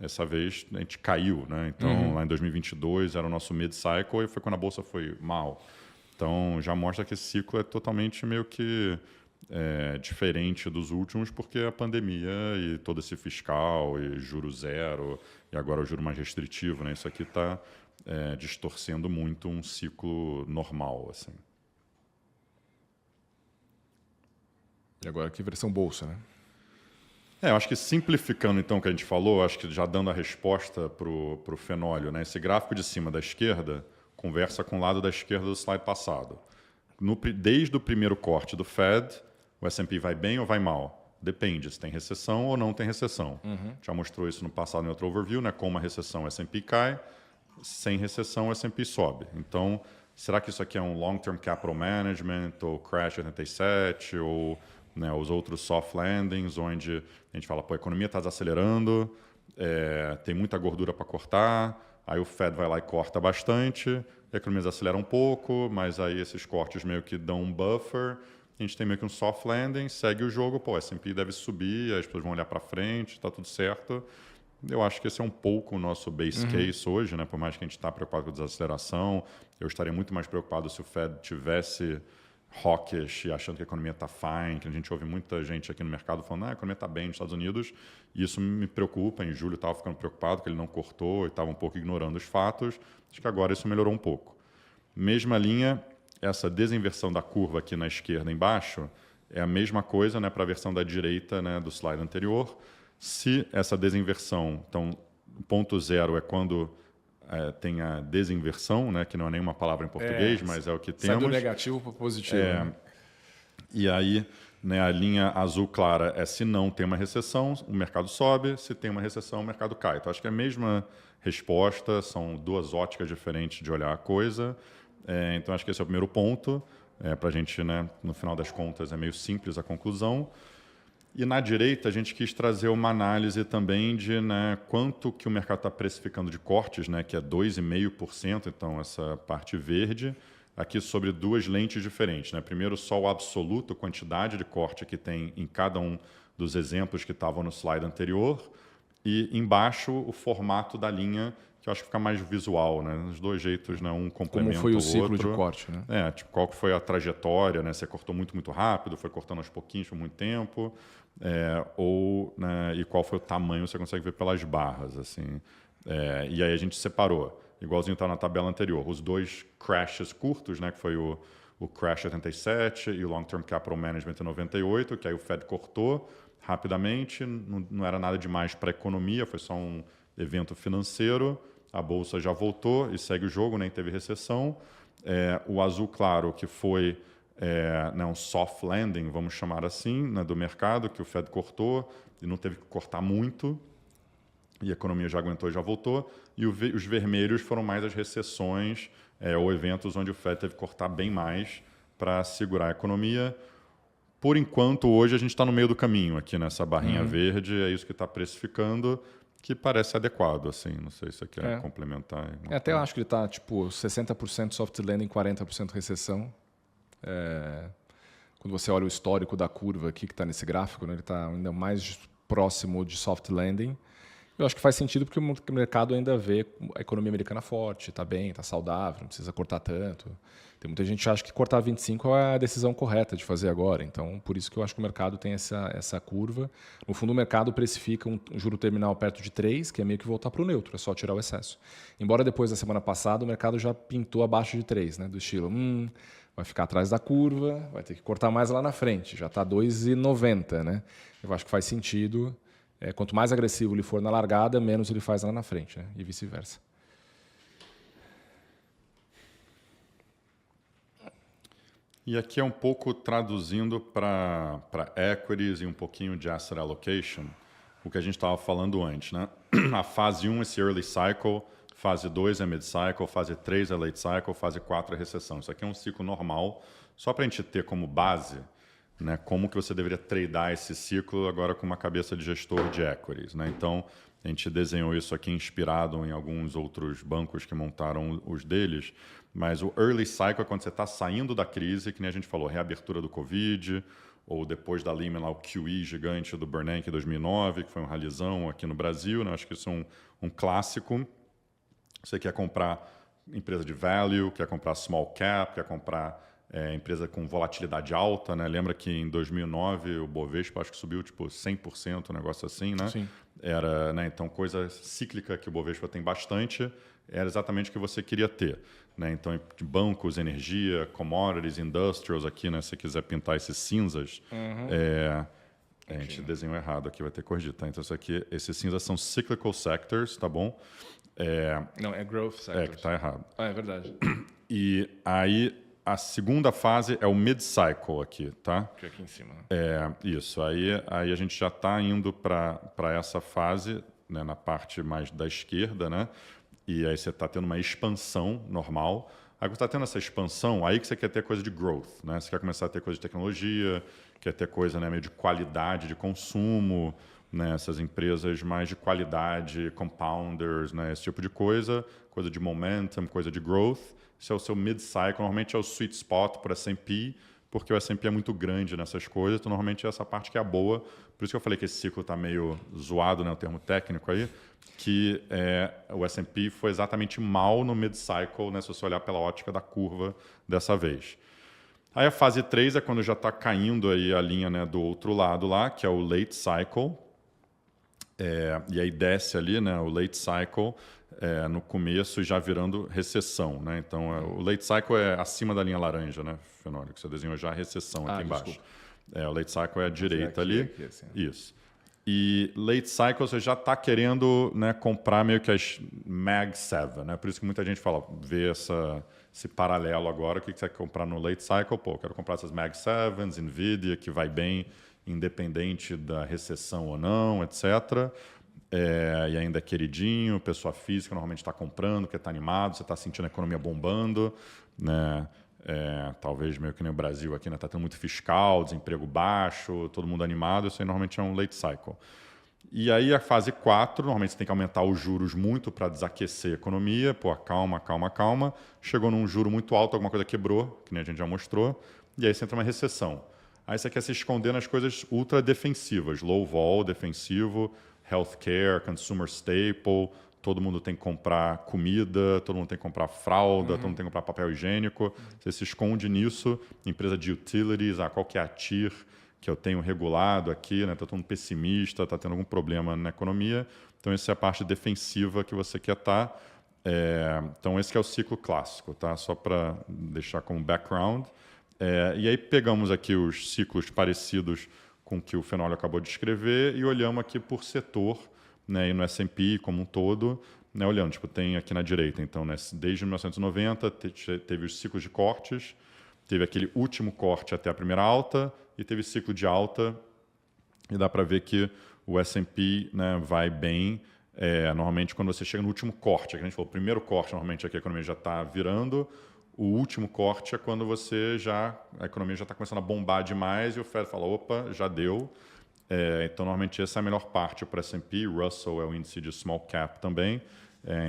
essa vez a gente caiu, né? Então lá em 2022 era o nosso mid-cycle e foi quando a bolsa foi mal. Então já mostra que esse ciclo é totalmente meio que diferente dos últimos, porque a pandemia e todo esse fiscal e juro zero e agora o juro mais restritivo, né? Isso aqui está distorcendo muito um ciclo normal, assim. E agora que versão bolsa, né? Eu acho que simplificando então o que a gente falou, acho que já dando a resposta para o fenólio, né? Esse gráfico de cima da esquerda conversa com o lado da esquerda do slide passado. Desde o primeiro corte do Fed, o S&P vai bem ou vai mal? Depende se tem recessão ou não tem recessão. Já mostrou isso no passado em outro overview, né? Com uma recessão, o S&P cai. Sem recessão, o S&P sobe. Então, será que isso aqui é um long-term capital management, ou crash 87, ou, né, os outros soft landings, onde a gente fala, pô, a economia está desacelerando, tem muita gordura para cortar, aí o Fed vai lá e corta bastante, a economia desacelera um pouco, mas aí esses cortes meio que dão um buffer, a gente tem meio que um soft landing, segue o jogo, pô, o S&P deve subir, as pessoas vão olhar para frente, está tudo certo. Eu acho que esse é um pouco o nosso base case hoje, né? Por mais que a gente está preocupado com a desaceleração, eu estaria muito mais preocupado se o Fed tivesse hawkish e achando que a economia está fine, que a gente ouve muita gente aqui no mercado falando a economia está bem nos Estados Unidos, e isso me preocupa. Em julho eu estava ficando preocupado que ele não cortou e estava um pouco ignorando os fatos. Acho que agora isso melhorou um pouco. Mesma linha, essa desinversão da curva aqui na esquerda embaixo é a mesma coisa, né, para a versão da direita, né, do slide anterior. Se essa desinversão, então, o ponto zero é quando tem a desinversão, né, que não é nenhuma palavra em português, mas é o que temos. Sai do negativo para o positivo. Né? E aí, né, a linha azul clara é se não tem uma recessão, o mercado sobe, se tem uma recessão, o mercado cai. Então, acho que é a mesma resposta, são 2 óticas diferentes de olhar a coisa. Então, acho que esse é o primeiro ponto. Para a gente, né, no final das contas, é meio simples a conclusão. E na direita, a gente quis trazer uma análise também de, né, quanto que o mercado está precificando de cortes, né, que é 2,5%, então essa parte verde, aqui sobre 2 lentes diferentes. Né? Primeiro, só o absoluto, quantidade de corte que tem em cada um dos exemplos que estavam no slide anterior, e embaixo o formato da linha, que eu acho que fica mais visual, né? Os 2 jeitos, né? Um complementa o outro. Como foi o ciclo de corte, né? Tipo, qual que foi a trajetória, né? Você cortou muito, muito rápido, foi cortando aos pouquinhos por muito tempo, né? E qual foi o tamanho, você consegue ver pelas barras, assim. E aí a gente separou, igualzinho está na tabela anterior, os 2 crashes curtos, né? Que foi o crash 87 e o long-term capital management em 98, que aí o Fed cortou rapidamente, não era nada demais para a economia, foi só um evento financeiro, a bolsa já voltou e segue o jogo, nem teve recessão. O azul claro, que foi né, um soft landing, vamos chamar assim, né, do mercado, que o Fed cortou e não teve que cortar muito, e a economia já aguentou e já voltou. E os vermelhos foram mais as recessões ou eventos onde o Fed teve que cortar bem mais para segurar a economia. Por enquanto, hoje a gente está no meio do caminho aqui nessa barrinha verde, é isso que está precificando. Que parece adequado, assim. Não sei se você quer complementar. Até eu acho que ele está tipo 60% soft landing, 40% recessão. Quando você olha o histórico da curva aqui, que está nesse gráfico, né, ele está ainda mais próximo de soft landing. Eu acho que faz sentido porque o mercado ainda vê a economia americana forte, está bem, está saudável, não precisa cortar tanto. Tem muita gente que acha que cortar 25 é a decisão correta de fazer agora. Então, por isso que eu acho que o mercado tem essa curva. No fundo, o mercado precifica um juro terminal perto de 3, que é meio que voltar para o neutro, é só tirar o excesso. Embora depois da semana passada o mercado já pintou abaixo de 3, né, do estilo, vai ficar atrás da curva, vai ter que cortar mais lá na frente, já está 2,90. Né? Eu acho que faz sentido. Quanto mais agressivo ele for na largada, menos ele faz lá na frente, né? E vice-versa. E aqui é um pouco traduzindo para equities e um pouquinho de asset allocation, o que a gente estava falando antes. Né? A fase 1 é esse early cycle, fase 2 é mid cycle, fase 3 é late cycle, fase 4 é recessão. Isso aqui é um ciclo normal, só para a gente ter como base, né, como que você deveria tradear esse ciclo agora com uma cabeça de gestor de equities. Né? Então, a gente desenhou isso aqui inspirado em alguns outros bancos que montaram os deles, mas o early cycle é quando você está saindo da crise, que nem a gente falou, reabertura do Covid, ou depois da Lehman, lá, o QE gigante do Bernanke em 2009, que foi um ralizão aqui no Brasil. Né? Acho que isso é um clássico. Você quer comprar empresa de value, quer comprar small cap, quer comprar empresa com volatilidade alta, né? Lembra que em 2009 o Bovespa acho que subiu tipo 100%, um negócio assim, né? Sim. Era, né? Então, coisa cíclica que o Bovespa tem bastante, era exatamente o que você queria ter. Né? Então, bancos, energia, commodities, industrials aqui, né? Se você quiser pintar esses cinzas, a gente desenhou errado aqui, vai ter que corrigir, tá? Então, esses cinzas são cyclical sectors, tá bom? Não, é growth sectors. Que está errado. É verdade. E aí, a segunda fase é o mid-cycle aqui, tá? Que é aqui em cima. Isso. Aí a gente já está indo para essa fase, né, na parte mais da esquerda, né? E aí você está tendo uma expansão normal. Aí você está tendo essa expansão, aí que você quer ter coisa de growth, né? Você quer começar a ter coisa de tecnologia, quer ter coisa, né, meio de qualidade de consumo, né? Essas empresas mais de qualidade, compounders, né? Esse tipo de coisa de momentum, coisa de growth. Esse é o seu mid-cycle, normalmente é o sweet spot para S&P, porque o S&P é muito grande nessas coisas, então normalmente é essa parte que é a boa. Por isso que eu falei que esse ciclo está meio zoado, né, o termo técnico aí, que o S&P foi exatamente mal no mid-cycle, né, se você olhar pela ótica da curva dessa vez. Aí a fase 3 é quando já está caindo aí a linha, né, do outro lado lá, que é o late cycle. E aí desce ali, né, o late cycle, no começo já virando recessão. Né? Então, o late cycle é acima da linha laranja, né, Fenório, que você desenhou já a recessão aqui embaixo. O late cycle é a direita ali. Aqui, assim. Isso. E late cycle você já está querendo, né, comprar meio que as Mag 7. Né? Por isso que muita gente fala, vê esse paralelo agora, o que você quer comprar no late cycle? Pô, quero comprar essas Mag 7s, Nvidia, que vai bem independente da recessão ou não, etc. E ainda é queridinho, pessoa física normalmente está comprando, porque está animado, você está sentindo a economia bombando, né? Talvez meio que nem o Brasil aqui, né? Está tendo muito fiscal, desemprego baixo, todo mundo animado, isso aí normalmente é um late cycle. E aí a fase 4, normalmente você tem que aumentar os juros muito para desaquecer a economia, pô, calma. Chegou num juro muito alto, alguma coisa quebrou, que nem a gente já mostrou, e aí você entra uma recessão. Aí você quer se esconder nas coisas ultra defensivas, low vol, defensivo, healthcare, consumer staple, todo mundo tem que comprar comida, todo mundo tem que comprar fralda, todo mundo tem que comprar papel higiênico. Você se esconde nisso, empresa de utilities, qual que é a TIR que eu tenho regulado aqui, né? Está todo mundo pessimista, está tendo algum problema na economia. Então, essa é a parte defensiva que você quer estar. Então, esse que é o ciclo clássico, tá? Só para deixar como background. E aí pegamos aqui os ciclos parecidos com o que o Fenólio acabou de escrever e olhamos aqui por setor, né, e no S&P como um todo, né, olhando, tipo, tem aqui na direita, então, né, desde 1990 teve os ciclos de cortes, teve aquele último corte até a primeira alta e teve ciclo de alta e dá para ver que o S&P, né, vai bem, normalmente quando você chega no último corte, que a gente falou, o primeiro corte normalmente aqui a economia já está virando, o último corte é quando a economia já está começando a bombar demais e o Fed fala, opa, já deu. Então, normalmente, essa é a melhor parte para o S&P. Russell é o índice de small cap também.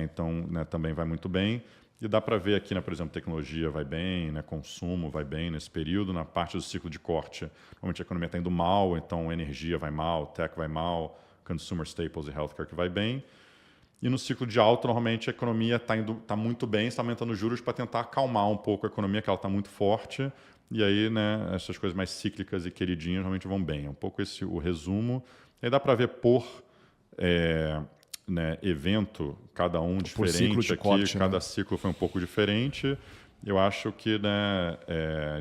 Então, né, também vai muito bem. E dá para ver aqui, né, por exemplo, tecnologia vai bem, né, consumo vai bem nesse período. Na parte do ciclo de corte, normalmente a economia está indo mal, então energia vai mal, tech vai mal, consumer staples e healthcare que vai bem. E no ciclo de alta, normalmente a economia está muito bem, está aumentando os juros para tentar acalmar um pouco a economia, que ela está muito forte. E aí, né, essas coisas mais cíclicas e queridinhas realmente vão bem. É um pouco esse o resumo. E aí dá para ver por né, evento, cada um diferente ciclo de aqui, corte, cada né? ciclo foi um pouco diferente. Eu acho que, né,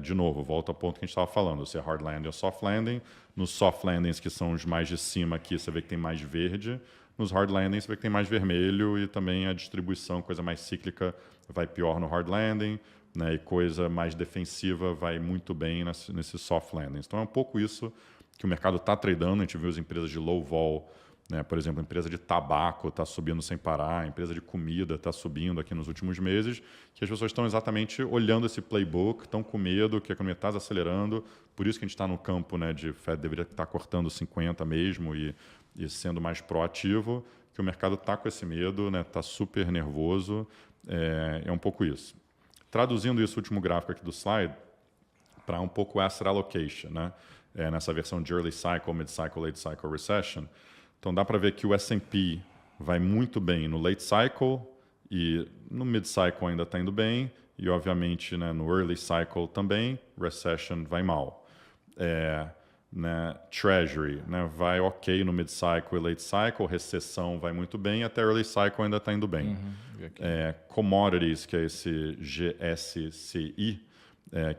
de novo, volta ao ponto que a gente estava falando, se é hard landing ou soft landing. Nos soft landings, que são os mais de cima aqui, você vê que tem mais verde. Nos hard landings, você vê que tem mais vermelho e também a distribuição, coisa mais cíclica, vai pior no hard landing, né, e coisa mais defensiva vai muito bem nesses soft landings. Então é um pouco isso que o mercado está tradando. A gente viu as empresas de low vol, né, por exemplo, a empresa de tabaco está subindo sem parar, a empresa de comida está subindo aqui nos últimos meses, que as pessoas estão exatamente olhando esse playbook, estão com medo que a economia está acelerando, por isso que a gente está no campo, né, de Fed deveria estar cortando 50 mesmo e sendo mais proativo, que o mercado está com esse medo, né, está super nervoso, é um pouco isso. Traduzindo isso, último gráfico aqui do slide, para um pouco asset allocation, né? Nessa versão de early cycle, mid cycle, late cycle recession. Então dá para ver que o S&P vai muito bem no late cycle e no mid cycle ainda está indo bem e obviamente, né, no early cycle também, recession vai mal. Né, Treasury, né, vai ok no mid cycle e late cycle, recessão vai muito bem, até early cycle ainda está indo bem. Commodities, que é esse GSCI,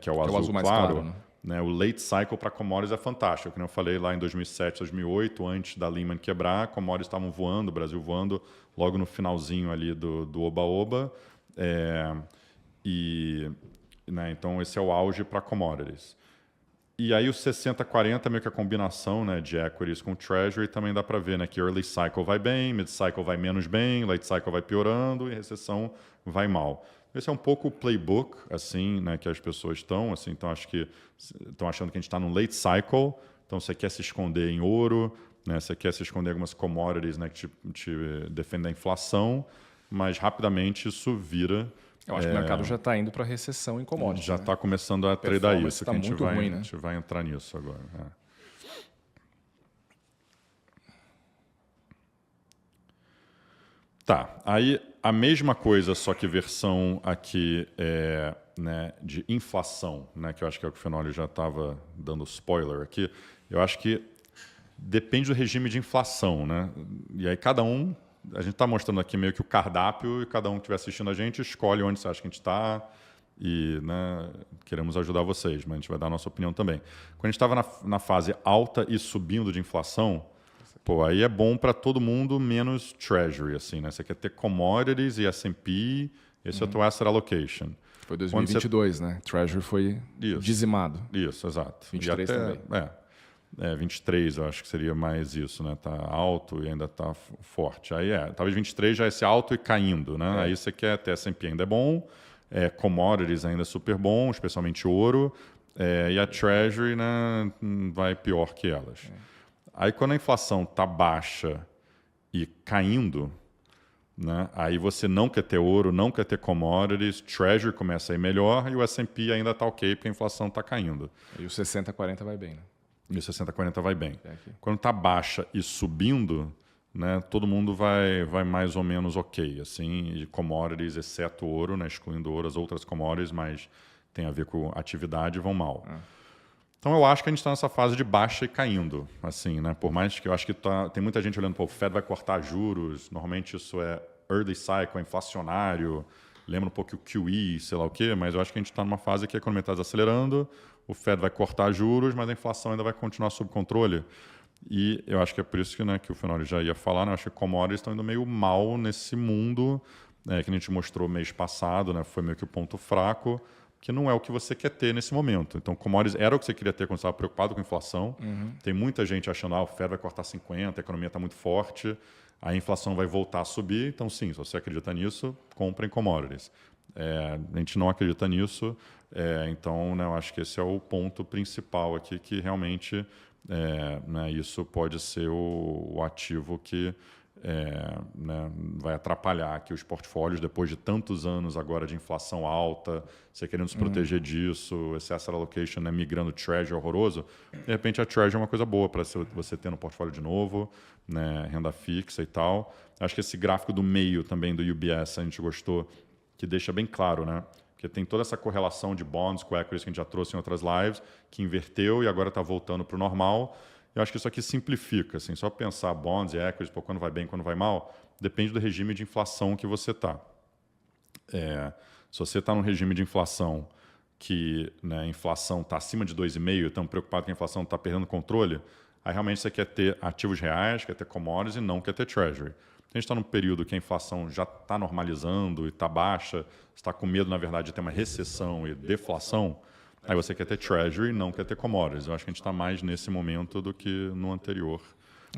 que é o azul mais claro, claro, né, o late cycle para commodities é fantástico. Como eu falei lá em 2007, 2008, antes da Lehman quebrar, commodities estavam voando, o Brasil voando logo no finalzinho ali do oba-oba. Né, então esse é o auge para commodities. E aí o 60-40 meio que a combinação, né, de equities com treasury, também dá para ver, né, que early cycle vai bem, mid cycle vai menos bem, late cycle vai piorando e recessão vai mal. Esse é um pouco o playbook, assim, né, que as pessoas estão, assim, então acho que estão achando que a gente está no late cycle, então você quer se esconder em ouro, né, você quer se esconder em algumas commodities, né, que te defendem da inflação, mas rapidamente isso vira. Eu acho que o mercado já está indo para recessão em commodities. Já está começando a tradar isso, que a gente vai entrar nisso agora. Tá, aí a mesma coisa, só que versão aqui né, de inflação, né, que eu acho que é o que o Fenoli já estava dando spoiler aqui. Eu acho que depende do regime de inflação, né? E aí cada um, a gente está mostrando aqui meio que o cardápio e cada um que estiver assistindo a gente escolhe onde você acha que a gente está e, né, queremos ajudar vocês, mas a gente vai dar a nossa opinião também. Quando a gente estava na fase alta e subindo de inflação, pô, aí é bom para todo mundo, menos Treasury, assim, né? Você quer ter commodities e S&P, esse é o teu asset allocation. Foi 2022, né? Treasury foi dizimado. Isso, exato. 23 também. 23 eu acho que seria mais isso, né? Tá alto e ainda tá forte. Aí talvez 23 já é esse alto e caindo, né? Aí você quer ter S&P ainda é bom, commodities ainda é super bom, especialmente ouro, e a Treasury, né, vai pior que elas. Aí quando a inflação tá baixa e caindo, né, aí você não quer ter ouro, não quer ter commodities, Treasury começa a ir melhor e o S&P ainda está ok porque a inflação está caindo. E o 60-40 vai bem, né? E o 60-40 vai bem. Quando está baixa e subindo, né, todo mundo vai mais ou menos ok. Assim, e commodities, exceto ouro, né, excluindo ouro, as outras commodities, mas tem a ver com atividade, vão mal. Então eu acho que a gente está nessa fase de baixa e caindo, assim, né? Por mais que eu acho que tem muita gente olhando para o Fed vai cortar juros, normalmente isso é early cycle, é inflacionário, lembra um pouco o QE, sei lá o quê, mas eu acho que a gente está numa fase que a economia está desacelerando, o Fed vai cortar juros, mas a inflação ainda vai continuar sob controle. E eu acho que é por isso que, né, que o Fenoli já ia falar, né? Eu acho que commodities estão indo meio mal nesse mundo, que a gente mostrou mês passado, né? Foi meio que o ponto fraco, que não é o que você quer ter nesse momento. Então, commodities era o que você queria ter quando você estava preocupado com a inflação. Tem muita gente achando, o Fed vai cortar 50, a economia está muito forte, a inflação vai voltar a subir. Então, sim, se você acredita nisso, compre em commodities. A gente não acredita nisso, então, né, eu acho que esse é o ponto principal aqui, que realmente né, isso pode ser o ativo que né, vai atrapalhar aqui os portfólios depois de tantos anos agora de inflação alta, você querendo se proteger disso, esse asset allocation, né, migrando treasury horroroso. De repente a treasury é uma coisa boa para você ter no portfólio de novo, né, renda fixa e tal. Acho que esse gráfico do meio também do UBS a gente gostou, que deixa bem claro, né? Porque tem toda essa correlação de bonds com equities que a gente já trouxe em outras lives, que inverteu e agora está voltando para o normal. Eu acho que isso aqui simplifica, assim, só pensar bonds e equities, pô, quando vai bem, quando vai mal, depende do regime de inflação que você está. Se você está num regime de inflação que, né, a inflação está acima de 2,5, estão preocupados que a inflação está perdendo controle, aí realmente você quer ter ativos reais, quer ter commodities e não quer ter treasury. A gente está num período que a inflação já está normalizando e está baixa, você está com medo, na verdade, de ter uma recessão e deflação, aí você quer ter treasury e não quer ter commodities. Eu acho que a gente está mais nesse momento do que no anterior.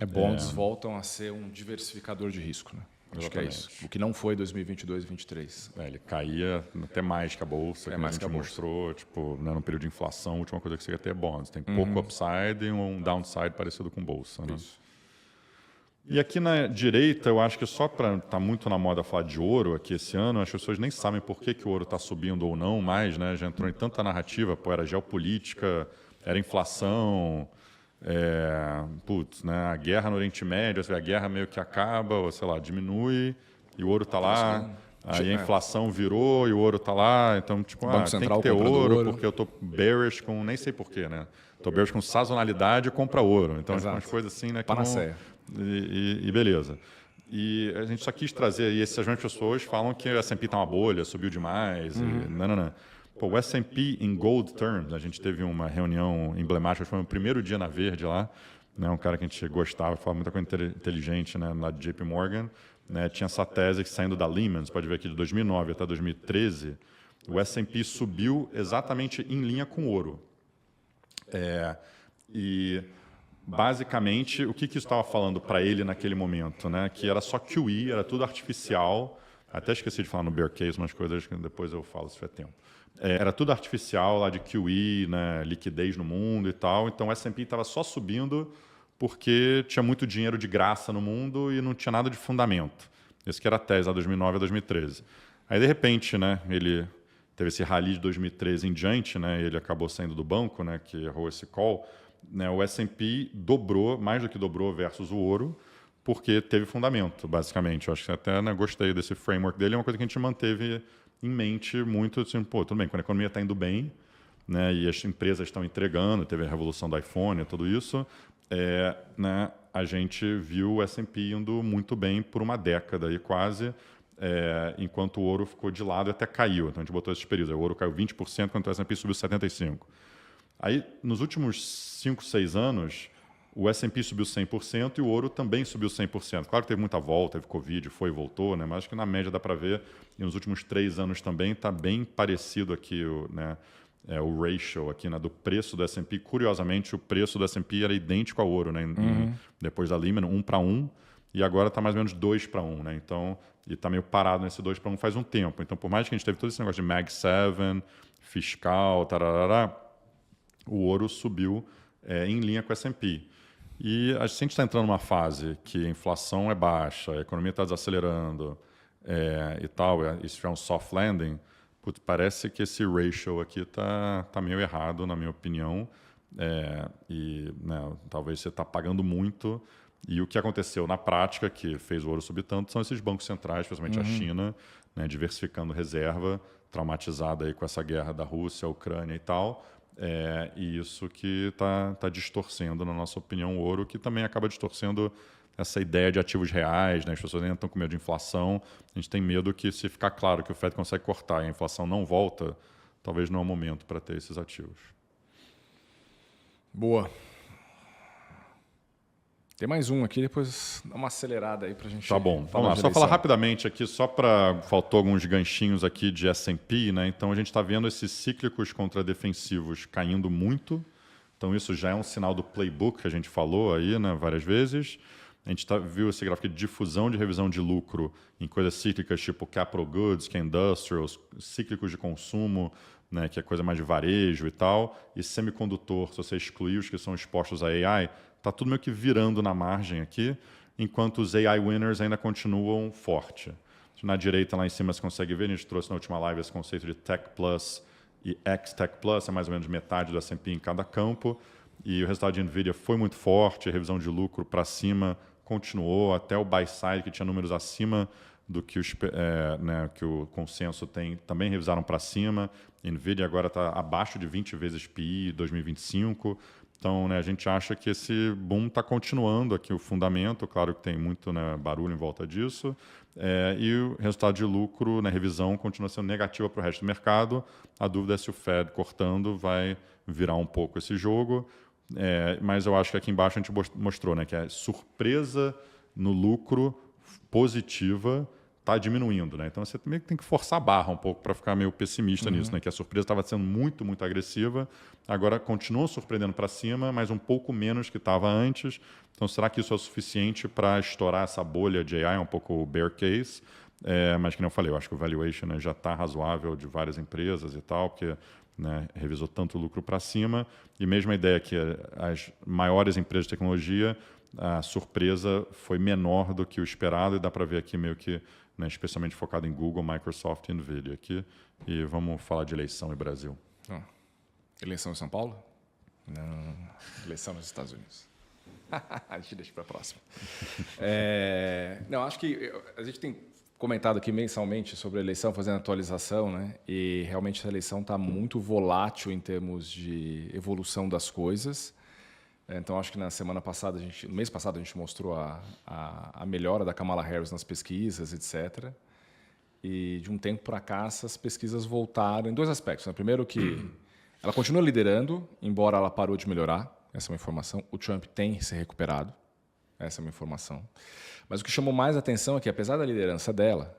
Bonds voltam a ser um diversificador de risco, né? Acho que é isso. O que não foi 2022 e 2023. Ele caía até mais que a bolsa, que a mais gente que a bolsa. mostrou, tipo, né, no período de inflação, a última coisa que você quer ter é bonds. Tem pouco upside e um downside parecido com bolsa. Né? Isso. E aqui na direita, eu acho que só para estar muito na moda falar de ouro aqui esse ano, as pessoas nem sabem por que o ouro está subindo ou não mais, né? Já entrou em tanta narrativa, pô, era geopolítica, era inflação, né? A guerra no Oriente Médio, a guerra meio que acaba, ou sei lá, diminui, e o ouro está lá. Aí a inflação virou e o ouro está lá, então tipo, Banco tem Central que ter comprando ouro porque eu estou bearish com, nem sei porquê, né? Estou bearish com sazonalidade e compra ouro. Então, tipo, umas coisas assim, né? Que Panaceia. E beleza. E a gente só quis trazer, e essas mesmas pessoas falam que o S&P está uma bolha, subiu demais, e não. Pô, o S&P em gold terms, a gente teve uma reunião emblemática, foi o primeiro dia na Verde lá, né, um cara que a gente gostava, falava muita coisa inteligente, né, lá de JP Morgan, né, tinha essa tese que saindo da Lehman, você pode ver aqui de 2009 até 2013, o S&P subiu exatamente em linha com o ouro. E basicamente, o que isso estava falando para ele naquele momento, né? Que era só QE, era tudo artificial. Até esqueci de falar no bear case, umas coisas que depois eu falo se tiver tempo. Era tudo artificial lá de QE, né? Liquidez no mundo e tal. Então o S&P estava só subindo porque tinha muito dinheiro de graça no mundo e não tinha nada de fundamento. Esse que era a tese, lá 2009 a 2013. Aí, de repente, né? Ele teve esse rally de 2013 em diante, né? Ele acabou saindo do banco, né? Que errou esse call. Né, o S&P dobrou, mais do que dobrou versus o ouro, porque teve fundamento, basicamente. Eu acho que até, né, gostei desse framework dele. É uma coisa que a gente manteve em mente muito, assim, pô, tudo bem, quando a economia está indo bem, né, e as empresas estão entregando, teve a revolução do iPhone, tudo isso, né, a gente viu o S&P indo muito bem por uma década e quase, enquanto o ouro ficou de lado e até caiu. Então a gente botou esses períodos. O ouro caiu 20%, enquanto o S&P subiu 75%. Aí, nos últimos 5, 6 anos, o S&P subiu 100% e o ouro também subiu 100%. Claro que teve muita volta, teve Covid, foi e voltou, né? Mas acho que na média dá para ver, e nos últimos 3 anos também está bem parecido aqui, né? O ratio aqui, né, do preço do S&P. Curiosamente, o preço do S&P era idêntico ao ouro, né? Depois da Lehman, 1:1, e agora está mais ou menos 2:1, né? Então, e está meio parado nesse 2:1 faz um tempo. Então, por mais que a gente teve todo esse negócio de Mag 7, fiscal, tarará, o ouro subiu em linha com o S&P. E a gente está entrando numa fase que a inflação é baixa, a economia está desacelerando e tal, e se tiver um soft landing, parece que esse ratio aqui está meio errado, na minha opinião, e né, talvez você está pagando muito. E o que aconteceu na prática, que fez o ouro subir tanto, são esses bancos centrais, principalmente a China, né, diversificando reserva, traumatizada aí com essa guerra da Rússia, Ucrânia e tal. E isso que está distorcendo, na nossa opinião, o ouro, que também acaba distorcendo essa ideia de ativos reais, né? As pessoas ainda estão com medo de inflação. A gente tem medo que, se ficar claro que o Fed consegue cortar e a inflação não volta, talvez não é o momento para ter esses ativos. Boa. Tem mais um aqui, depois dá uma acelerada aí para a gente... Tá bom, vamos lá. Só falar rapidamente aqui, faltou alguns ganchinhos aqui de S&P, né? Então a gente está vendo esses cíclicos contra defensivos caindo muito. Então isso já é um sinal do playbook que a gente falou aí, né, várias vezes. A gente viu esse gráfico de difusão de revisão de lucro em coisas cíclicas, tipo capital goods, que é industrials, cíclicos de consumo, né, que é coisa mais de varejo e tal, e semicondutor, se você excluir os que são expostos a AI, está tudo meio que virando na margem aqui, enquanto os AI winners ainda continuam forte. Na direita, lá em cima, você consegue ver, a gente trouxe na última live esse conceito de Tech Plus e X-Tech Plus, é mais ou menos metade do S&P em cada campo, e o resultado de NVIDIA foi muito forte, a revisão de lucro para cima continuou, até o buy-side, que tinha números acima do que, né, que o consenso tem, também revisaram para cima. NVIDIA agora está abaixo de 20 vezes PI 2025. Então, né, a gente acha que esse boom está continuando aqui, o fundamento. Claro que tem muito, né, barulho em volta disso. E o resultado de lucro, na revisão, continua sendo negativa para o resto do mercado. A dúvida é se o Fed cortando vai virar um pouco esse jogo. Mas eu acho que aqui embaixo a gente mostrou, né, que a surpresa no lucro positiva está diminuindo, né? Então você também tem que forçar a barra um pouco para ficar meio pessimista nisso, né? Que a surpresa estava sendo muito, muito agressiva, agora continua surpreendendo para cima, mas um pouco menos que estava antes. Então será que isso é o suficiente para estourar essa bolha de AI, um pouco o bear case? Mas que nem eu falei, eu acho que o valuation, né, já está razoável de várias empresas e tal, porque, né, revisou tanto o lucro para cima, e mesmo a ideia que as maiores empresas de tecnologia, a surpresa foi menor do que o esperado, e dá para ver aqui meio que, né, especialmente focado em Google, Microsoft e NVIDIA aqui. E vamos falar de eleição e Brasil. Eleição em São Paulo? Não. Eleição nos Estados Unidos. A gente deixa para a próxima. Não, acho que a gente tem comentado aqui mensalmente sobre a eleição, fazendo atualização, né? E realmente essa eleição está muito volátil em termos de evolução das coisas. Então, acho que na semana passada, no mês passado, a gente mostrou a melhora da Kamala Harris nas pesquisas, etc. E de um tempo para cá, essas pesquisas voltaram em dois aspectos, né? Primeiro que ela continua liderando, embora ela parou de melhorar. Essa é uma informação. O Trump tem se recuperado. Essa é uma informação. Mas o que chamou mais atenção é que, apesar da liderança dela,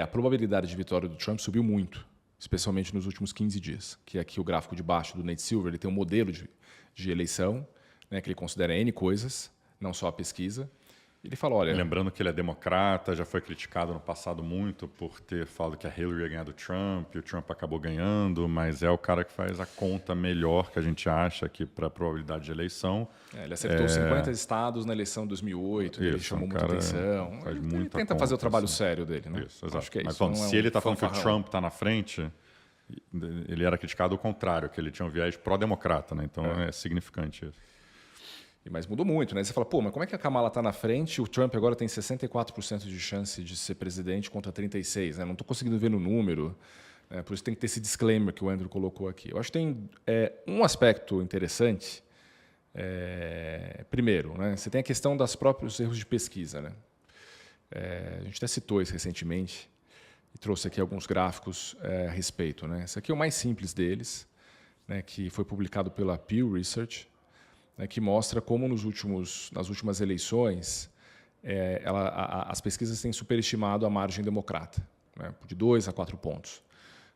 a probabilidade de vitória do Trump subiu muito, especialmente nos últimos 15 dias. Que aqui o gráfico de baixo do Nate Silver, ele tem um modelo de eleição, né, que ele considera N coisas, não só a pesquisa. Ele fala, olha... Lembrando que ele é democrata, já foi criticado no passado muito por ter falado que a Hillary ia ganhar do Trump, e o Trump acabou ganhando, mas é o cara que faz a conta melhor que a gente acha aqui para a probabilidade de eleição. Ele acertou 50 estados na eleição de 2008, ele chamou muita atenção. Ele tenta fazer o trabalho sério dele, né? Isso, exato. Acho que é mas isso. falando, se ele está falando que o Trump está na frente, ele era criticado ao contrário, que ele tinha um viés pró-democrata, né? Então é significante isso. Mas mudou muito, né? Você fala, pô, mas como é que a Kamala está na frente? O Trump agora tem 64% de chance de ser presidente contra 36%, né? Não estou conseguindo ver no número, né? Por isso tem que ter esse disclaimer que o Andrew colocou aqui. Eu acho que tem um aspecto interessante. Primeiro, né? Você tem a questão dos próprios erros de pesquisa, né? A gente até citou isso recentemente e trouxe aqui alguns gráficos a respeito, né? Esse aqui é o mais simples deles, né? Que foi publicado pela Pew Research, que mostra como nas últimas eleições as pesquisas têm superestimado a margem democrata, né, de 2 a 4 pontos.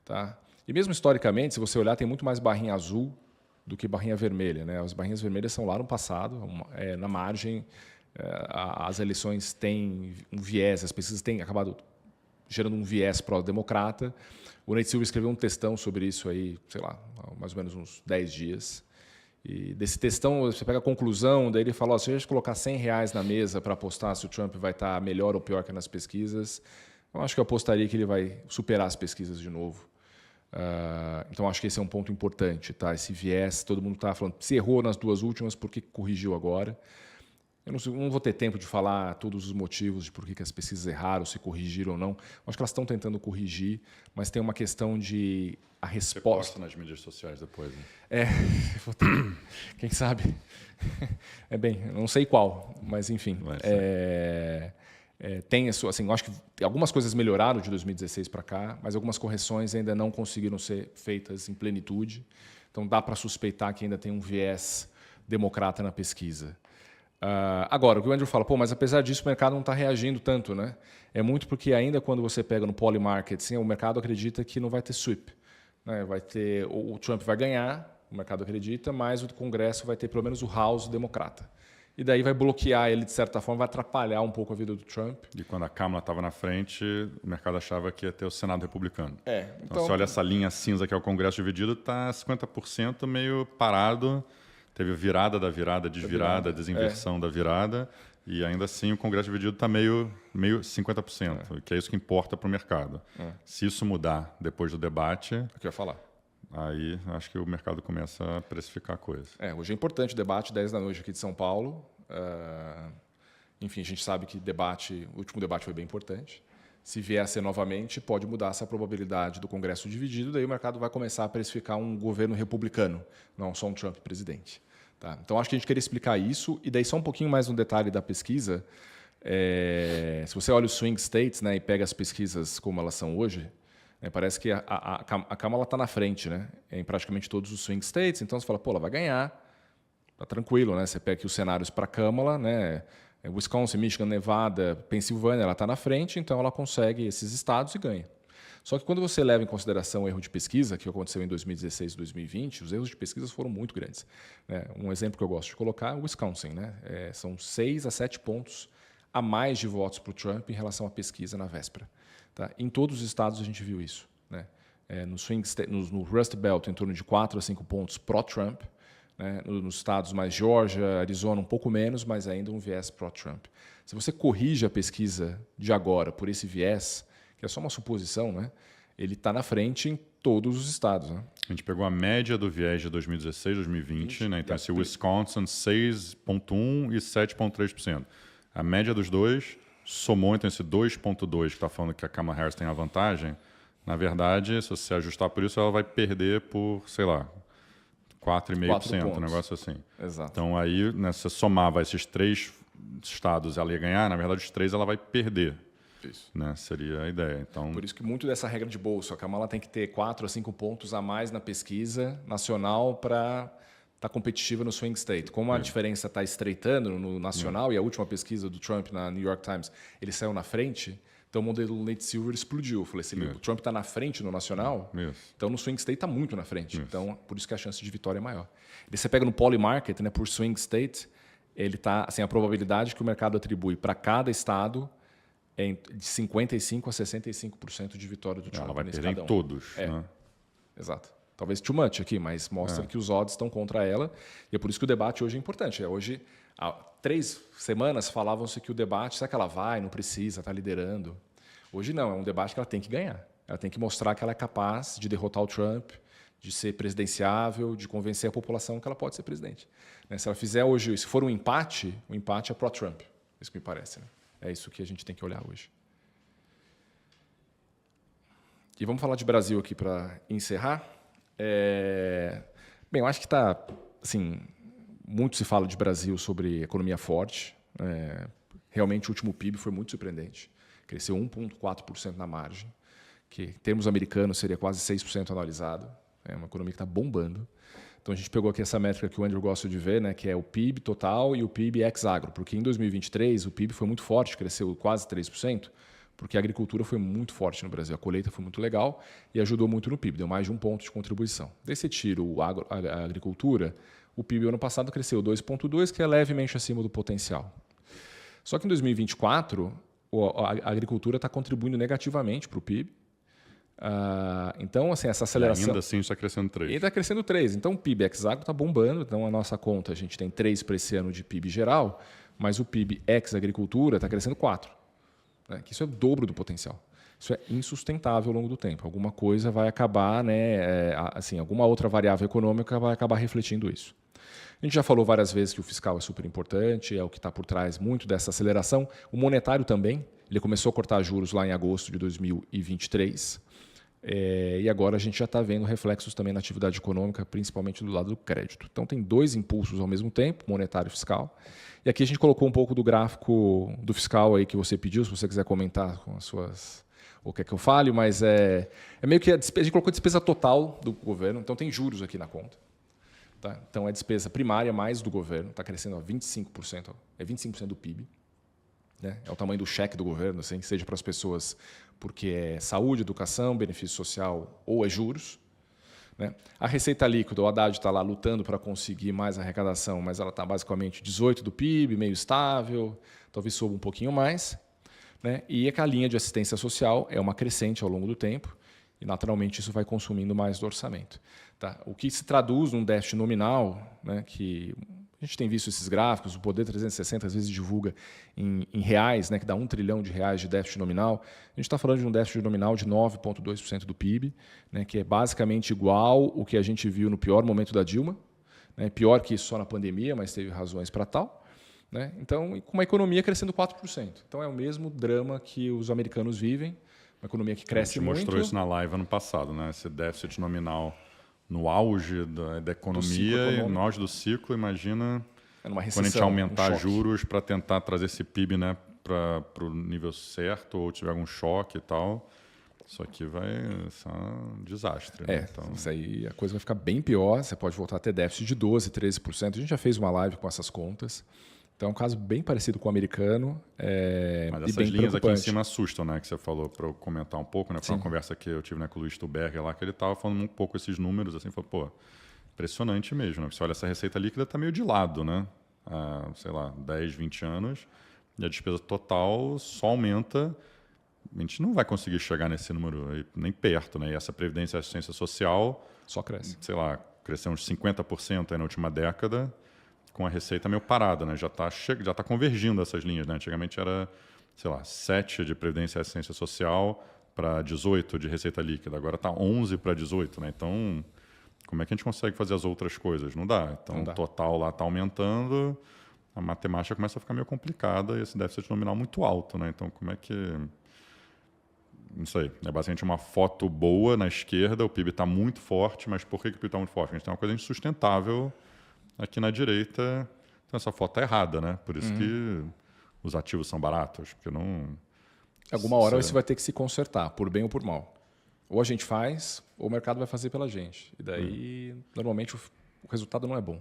Tá? E mesmo historicamente, se você olhar, tem muito mais barrinha azul do que barrinha vermelha. Né? As barrinhas vermelhas são lá no passado, na margem, as eleições têm um viés, as pesquisas têm acabado gerando um viés pró-democrata. O Nate Silver escreveu um textão sobre isso aí, sei lá, há mais ou menos uns 10 dias. E desse textão, você pega a conclusão, daí ele fala, se a gente colocar R$100 na mesa para apostar se o Trump vai estar melhor ou pior que nas pesquisas, eu acho que eu apostaria que ele vai superar as pesquisas de novo. Então, acho que esse é um ponto importante. Tá? Esse viés, todo mundo está falando, se errou nas duas últimas, por que corrigiu agora? Eu não vou ter tempo de falar todos os motivos de por que as pesquisas erraram, se corrigiram ou não. Acho que elas estão tentando corrigir, mas tem uma questão de a resposta... Você posta nas mídias sociais depois, né? Quem sabe? Não sei qual, mas enfim. Tem isso, assim, eu acho que algumas coisas melhoraram de 2016 para cá, mas algumas correções ainda não conseguiram ser feitas em plenitude. Então dá para suspeitar que ainda tem um viés democrata na pesquisa. Agora, o que o Andrew fala, mas apesar disso o mercado não está reagindo tanto, né? É muito porque ainda quando você pega no polymarket, sim, o mercado acredita que não vai ter sweep, né? O Trump vai ganhar, o mercado acredita, mas o Congresso vai ter pelo menos o House democrata. e daí vai bloquear ele, de certa forma, vai atrapalhar um pouco a vida do Trump. E quando a Câmara estava na frente, o mercado achava que ia ter o Senado republicano. Então Você olha essa linha cinza que é o Congresso dividido, está 50% meio parado. Teve virada da virada, desvirada, desinversão da virada. E ainda assim o Congresso dividido está meio 50%, que é isso que importa para o mercado. Se isso mudar depois do debate, o que eu ia falar. aí acho que o mercado começa a precificar a coisa. Hoje é importante o debate, 10 da noite aqui de São Paulo. Enfim, a gente sabe que o último debate foi bem importante. Se vier a ser novamente, pode mudar essa probabilidade do Congresso dividido, daí o mercado vai começar a precificar um governo republicano, não só um Trump presidente. Tá? Então, acho que a gente queria explicar isso, e daí só um pouquinho mais um detalhe da pesquisa. Se você olha os swing states, né, e pega as pesquisas como elas são hoje, né, parece que a Câmara está na frente, né, em praticamente todos os swing states, então você fala, pô, ela vai ganhar, tá tranquilo, né? Você pega aqui os cenários para a Câmara, né, Wisconsin, Michigan, Nevada, Pensilvânia, ela está na frente, então ela consegue esses estados e ganha. Só que quando você leva em consideração o erro de pesquisa, que aconteceu em 2016 e 2020, os erros de pesquisa foram muito grandes. Né? Um exemplo que eu gosto de colocar é o Wisconsin. Né? São 6 a 7 pontos a mais de votos para o Trump em relação à pesquisa na véspera. Tá? Em todos os estados a gente viu isso. Né? No Rust Belt, em torno de 4 a 5 pontos pró-Trump. Né? Nos estados mais Georgia, Arizona, um pouco menos, mas ainda um viés pró-Trump. Se você corrige a pesquisa de agora por esse viés, que é só uma suposição, né? Ele está na frente em todos os estados. Né? A gente pegou a média do viés de 2016, 2020, né? Então esse Wisconsin 6,1% e 7,3%. A média dos dois somou então esse 2,2% que está falando que a Kamala Harris tem a vantagem. Na verdade, se você ajustar por isso, ela vai perder por, sei lá, 4,5%, um negócio assim. Exato. Então aí, né, se você somava esses 3 estados, ela ia ganhar, na verdade os 3 ela vai perder. Isso. Né? Seria a ideia. Então, por isso que muito dessa regra de bolso, a Kamala tem que ter 4 a 5 pontos a mais na pesquisa nacional para estar competitiva no swing state. Como a diferença está estreitando no nacional, e a última pesquisa do Trump na New York Times, ele saiu na frente, então o modelo Nate Silver explodiu. Eu falei, se o Trump está na frente no nacional, então no swing state está muito na frente. Então, por isso que a chance de vitória é maior. E você pega no poly market, né, por swing state, ele tá, assim, a probabilidade que o mercado atribui para cada estado é de 55% a 65% de vitória do Trump. Ela vai perder em todos. Né? Exato. Talvez too much aqui, mas mostra que os odds estão contra ela. E é por isso que o debate hoje é importante. Hoje, há 3 semanas, falavam-se que o debate, será que ela vai, não precisa, está liderando? Hoje não, é um debate que ela tem que ganhar. Ela tem que mostrar que ela é capaz de derrotar o Trump, de ser presidenciável, de convencer a população que ela pode ser presidente. Se ela fizer hoje, se for um empate, o empate é pró-Trump. Isso que me parece, né? É isso que a gente tem que olhar hoje. E vamos falar de Brasil aqui para encerrar. Bem, eu acho que está, assim, muito se fala de Brasil sobre economia forte. Realmente o último PIB foi muito surpreendente. Cresceu 1,4% na margem, que em termos americanos seria quase 6% anualizado. É uma economia que está bombando. Então, a gente pegou aqui essa métrica que o Andrew gosta de ver, né, que é o PIB total e o PIB ex-agro, porque em 2023 o PIB foi muito forte, cresceu quase 3%, porque a agricultura foi muito forte no Brasil, a colheita foi muito legal e ajudou muito no PIB, deu mais de 1 ponto de contribuição. Daí você tira a agricultura, o PIB ano passado cresceu 2,2%, que é levemente acima do potencial. Só que em 2024, a agricultura está contribuindo negativamente para o PIB. Então, assim, essa aceleração... E ainda assim está crescendo 3%. E está crescendo 3%. Então, o PIB ex-agro está bombando. Então, a nossa conta, a gente tem 3% para esse ano de PIB geral, mas o PIB ex-agricultura está crescendo 4%. Né? Que isso é o dobro do potencial. Isso é insustentável ao longo do tempo. Alguma coisa vai acabar, né, assim, alguma outra variável econômica vai acabar refletindo isso. A gente já falou várias vezes que o fiscal é super importante, é o que está por trás muito dessa aceleração. O monetário também. Ele começou a cortar juros lá em agosto de 2023. E agora a gente já está vendo reflexos também na atividade econômica, principalmente do lado do crédito. Então tem 2 impulsos ao mesmo tempo, monetário e fiscal. E aqui a gente colocou um pouco do gráfico do fiscal aí que você pediu, se você quiser comentar com as suas... ou quer que eu fale, mas é meio que a gente colocou a despesa total do governo, então tem juros aqui na conta. Tá? Então é a despesa primária mais do governo, está crescendo a 25%, é 25% do PIB. Né? É o tamanho do cheque do governo, assim, seja para as pessoas porque é saúde, educação, benefício social ou é juros. Né? A receita líquida, o Haddad está lá lutando para conseguir mais arrecadação, mas ela está basicamente 18% do PIB, meio estável, talvez suba um pouquinho mais. Né? E a linha de assistência social é uma crescente ao longo do tempo, e naturalmente isso vai consumindo mais do orçamento. Tá? O que se traduz num déficit nominal, né, que a gente tem visto esses gráficos, o Poder 360 às vezes divulga em reais, né, que dá R$1 trilhão de déficit nominal. A gente está falando de um déficit nominal de 9,2% do PIB, né, que é basicamente igual o que a gente viu no pior momento da Dilma, né, pior que isso só na pandemia, mas teve razões para tal. Né? Então, com uma economia crescendo 4%. Então, é o mesmo drama que os americanos vivem, uma economia que cresce muito. A gente mostrou isso na live ano passado, né? Esse déficit nominal no auge da economia, e no auge do ciclo, imagina numa recessão, quando a gente aumentar juros para tentar trazer esse PIB, né, para o nível certo, ou tiver algum choque e tal. Isso aqui vai ser um desastre. Né? Então... Isso aí a coisa vai ficar bem pior, você pode voltar a ter déficit de 12%, 13%. A gente já fez uma live com essas contas. Então, é um caso bem parecido com o americano. Mas essas linhas aqui em cima assustam, né? Que você falou para eu comentar um pouco, né? Foi uma conversa que eu tive, né, com o Luiz Stuberger lá, que ele estava falando um pouco esses números, assim, falou, pô, impressionante mesmo, né? Você olha, essa receita líquida está meio de lado, né? Há, sei lá, 10, 20 anos, e a despesa total só aumenta. A gente não vai conseguir chegar nesse número nem perto, né? E essa Previdência e Assistência Social... Só cresce. Sei lá, cresceu uns 50% aí na última década, com a receita meio parada, né? Já tá convergindo essas linhas, né? Antigamente era, sei lá, 7 de Previdência e Assistência Social para 18 de receita líquida. Agora está 11 para 18, né? Então, como é que a gente consegue fazer as outras coisas? Não dá. Então, o total lá está aumentando, a matemática começa a ficar meio complicada e esse déficit nominal muito alto, né? Então, como é que... Não sei, é basicamente uma foto boa na esquerda, o PIB está muito forte, mas por que o PIB está muito forte? A gente tem uma coisa insustentável aqui na direita, então essa foto está errada, né? Por isso que os ativos são baratos, porque não... Alguma hora isso vai ter que se consertar, por bem ou por mal. Ou a gente faz, ou o mercado vai fazer pela gente. E daí, normalmente, o resultado não é bom.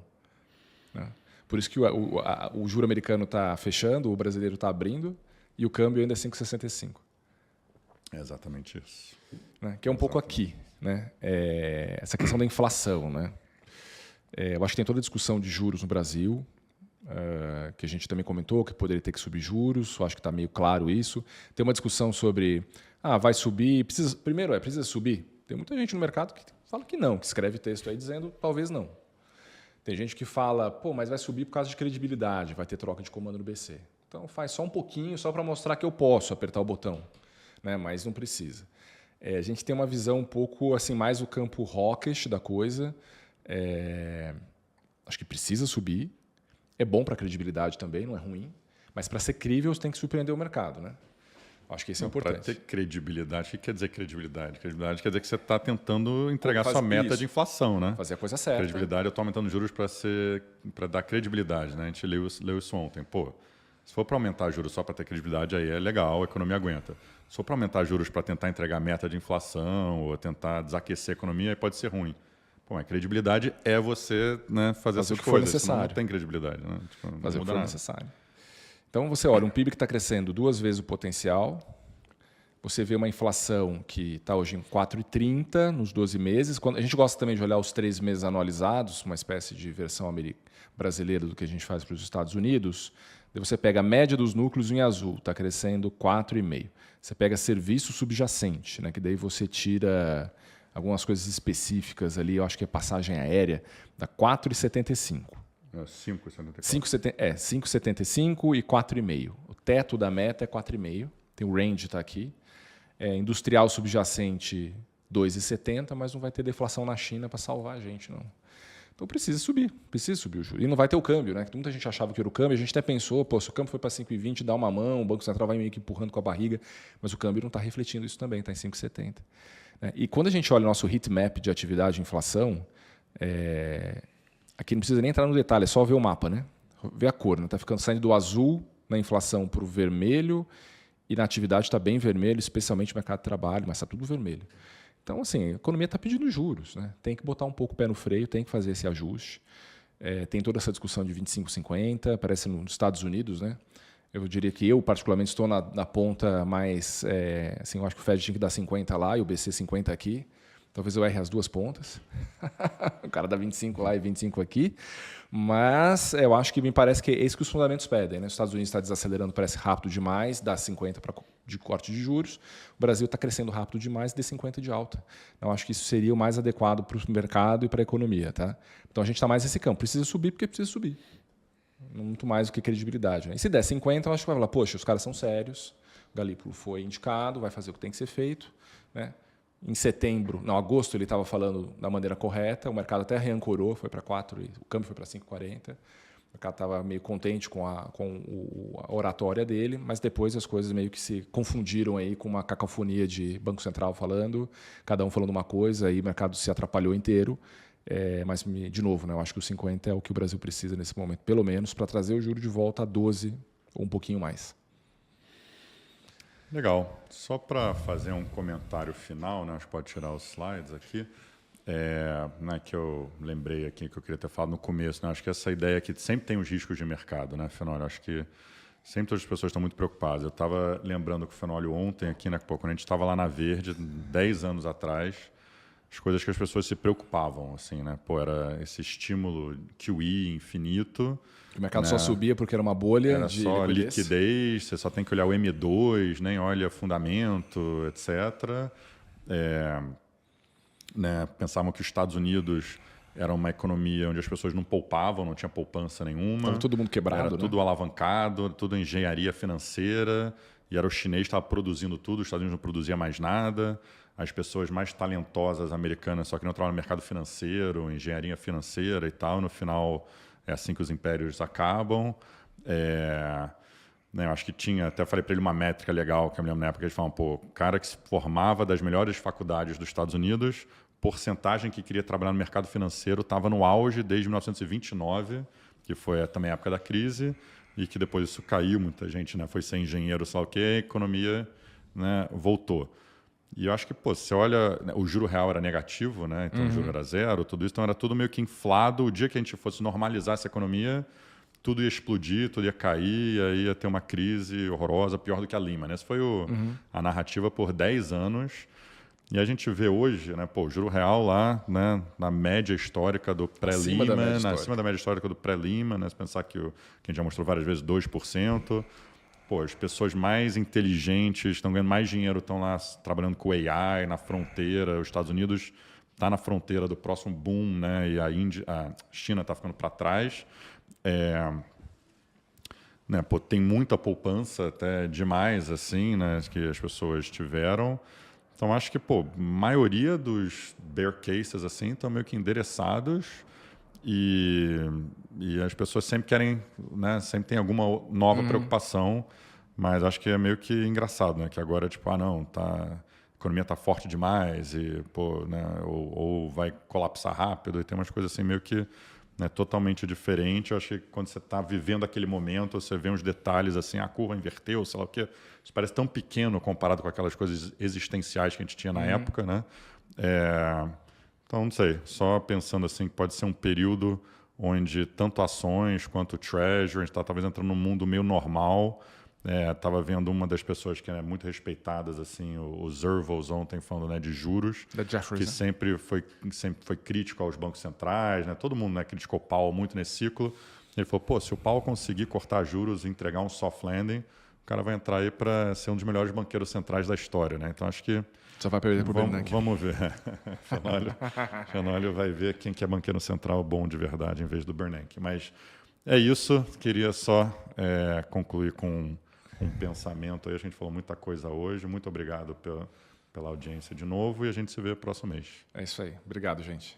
Né? Por isso que o juro americano está fechando, o brasileiro está abrindo, e o câmbio ainda é 5,65. É exatamente isso. Né? Que é um pouco aqui, né? Essa questão da inflação, né? Eu acho que tem toda a discussão de juros no Brasil, que a gente também comentou, que poderia ter que subir juros, eu acho que está meio claro isso. Tem uma discussão sobre, vai subir, precisa subir? Tem muita gente no mercado que fala que não, que escreve texto aí dizendo talvez não. Tem gente que fala, mas vai subir por causa de credibilidade, vai ter troca de comando no BC. Então faz só um pouquinho, só para mostrar que eu posso apertar o botão, né? Mas não precisa. A gente tem uma visão um pouco assim, mais o campo hawkish da coisa. Acho que precisa subir. É bom para a credibilidade também, não é ruim. Mas para ser crível, você tem que surpreender o mercado. Né? Acho que isso é importante. Para ter credibilidade, o que quer dizer credibilidade? Credibilidade quer dizer que você está tentando entregar sua meta de inflação. Né? Fazer a coisa certa. Credibilidade, eu estou aumentando juros para dar credibilidade. Né? A gente leu isso ontem. Se for para aumentar juros só para ter credibilidade, aí é legal, a economia aguenta. Se for para aumentar juros para tentar entregar meta de inflação ou tentar desaquecer a economia, aí pode ser ruim. A credibilidade é você, né, fazer essas o que for coisas, necessário. não tem credibilidade. Né? Fazer o que for necessário. Então, você olha, um PIB que está crescendo 2 vezes o potencial, você vê uma inflação que está hoje em 4,30 nos 12 meses. A gente gosta também de olhar os 3 meses anualizados, uma espécie de versão brasileira do que a gente faz para os Estados Unidos. Daí você pega a média dos núcleos em azul, está crescendo 4,5. Você pega serviço subjacente, né, que daí você tira... algumas coisas específicas ali, eu acho que é passagem aérea, dá 4,75. 5,75. 5,75 e 4,5. O teto da meta é 4,5. Tem o range, está aqui. Industrial subjacente, 2,70, mas não vai ter deflação na China para salvar a gente, não. Então precisa subir o juro. E não vai ter o câmbio, né? Muita gente achava que era o câmbio, a gente até pensou, se o câmbio foi para 5,20, dá uma mão, o Banco Central vai meio que empurrando com a barriga, mas o câmbio não está refletindo isso também, está em 5,70. E quando a gente olha o nosso heat map de atividade e inflação, aqui não precisa nem entrar no detalhe, é só ver o mapa, né? Ver a cor. Está ficando saindo do azul na inflação para o vermelho e na atividade está bem vermelho, especialmente no mercado de trabalho, mas está tudo vermelho. Então, assim, a economia está pedindo juros. Né? Tem que botar um pouco o pé no freio, tem que fazer esse ajuste. Tem toda essa discussão de 25,50, parece nos Estados Unidos, né? Eu diria que eu, particularmente, estou na ponta mais... assim, eu acho que o Fed tinha que dar 50 lá e o BC 50 aqui. Talvez eu erre as duas pontas. O cara dá 25 lá e 25 aqui. Mas eu acho que me parece que é isso que os fundamentos pedem, né? Os Estados Unidos está desacelerando, parece rápido demais, dá 50 de corte de juros. O Brasil está crescendo rápido demais, dê 50 de alta. Então, acho que isso seria o mais adequado para o mercado e para a economia. Tá? Então, a gente está mais nesse campo. Precisa subir porque precisa subir. Muito mais do que credibilidade. Né? E se der 50, eu acho que vai falar, poxa, os caras são sérios, o Galípolo foi indicado, vai fazer o que tem que ser feito. Né? Em setembro, não, agosto, ele estava falando da maneira correta, o mercado até reancorou, foi para 4, o câmbio foi para 5,40. O mercado estava meio contente com a oratória dele, mas depois as coisas meio que se confundiram aí com uma cacofonia de Banco Central falando, cada um falando uma coisa, aí o mercado se atrapalhou inteiro. Mas, de novo, né, eu acho que o 50 é o que o Brasil precisa nesse momento, pelo menos, para trazer o juro de volta a 12 ou um pouquinho mais. Legal. Só para fazer um comentário final, né, acho que pode tirar os slides aqui, né, que eu lembrei aqui que eu queria ter falado no começo. Né, acho que essa ideia aqui sempre tem os riscos de mercado, né, Fenólio? Acho que sempre todas as pessoas estão muito preocupadas. Eu estava lembrando com o Fenólio ontem aqui, né, quando a gente estava lá na Verde, 10 anos atrás, as coisas que as pessoas se preocupavam, assim, né? Pô, era esse estímulo QE infinito. O mercado, né, só né? subia porque era uma bolha era de só liquidez, você só tem que olhar o M2, nem olha fundamento, etc. Né? Pensavam que os Estados Unidos era uma economia onde as pessoas não poupavam, não tinha poupança nenhuma. Estava todo mundo quebrado, era né? tudo alavancado, tudo engenharia financeira. E era o chinês que estava produzindo tudo, os Estados Unidos não produzia mais nada. As pessoas mais talentosas americanas só que não trabalham no mercado financeiro, engenharia financeira e tal. No final, é assim que os impérios acabam. Né, eu acho que tinha, até falei para ele uma métrica legal, que eu me lembro na época, eles falavam, pô, o cara que se formava das melhores faculdades dos Estados Unidos, porcentagem que queria trabalhar no mercado financeiro estava no auge desde 1929, que foi também a época da crise, e que depois isso caiu, muita gente, né, foi ser engenheiro, sei lá o quê, a economia, né, voltou. E eu acho que, pô, você olha, o juro real era negativo, né? Então o juro era zero, tudo isso, então era tudo meio que inflado. O dia que a gente fosse normalizar essa economia, tudo ia explodir, tudo ia cair, e aí ia ter uma crise horrorosa, pior do que a Lehman. Né? Essa foi a narrativa por 10 anos. E a gente vê hoje, né, pô, o juro real lá, né, na média histórica do pré-Lehman, acima da média histórica do pré-Lehman, né? Se pensar que a gente já mostrou várias vezes 2%. Pô, as pessoas mais inteligentes estão ganhando mais dinheiro, estão lá trabalhando com AI na fronteira. Os Estados Unidos está na fronteira do próximo boom, né? E a China está ficando para trás. Né? Pô, tem muita poupança, até demais, assim, né? Que as pessoas tiveram. Então, acho que, pô, a maioria dos bear cases assim estão meio que endereçados. E as pessoas sempre querem, né, sempre tem alguma nova preocupação, mas acho que é meio que engraçado, né, que agora tipo, não, a economia está forte demais e pô, né, ou vai colapsar rápido, e tem umas coisas assim meio que, né, totalmente diferente. Eu acho que quando você está vivendo aquele momento, você vê uns detalhes assim, a curva inverteu, sei lá o quê, isso parece tão pequeno comparado com aquelas coisas existenciais que a gente tinha na época, né? Então, não sei, só pensando assim que pode ser um período onde tanto ações quanto treasury, a gente está talvez entrando num mundo meio normal. Estava vendo uma das pessoas que é muito respeitadas, assim, o Zervos ontem falando, né, de juros, que sempre foi crítico aos bancos centrais, né? Todo mundo, né, criticou o Powell muito nesse ciclo. Ele falou, pô, se o Powell conseguir cortar juros e entregar um soft landing, o cara vai entrar aí para ser um dos melhores banqueiros centrais da história, né? Então, acho que só vai perder para o Bernanke. Vamos ver. Fenólio vai ver quem que é banqueiro central bom de verdade em vez do Bernanke. Mas é isso. Queria só concluir com um pensamento. Aí a gente falou muita coisa hoje. Muito obrigado pela audiência de novo e a gente se vê próximo mês. É isso aí. Obrigado, gente.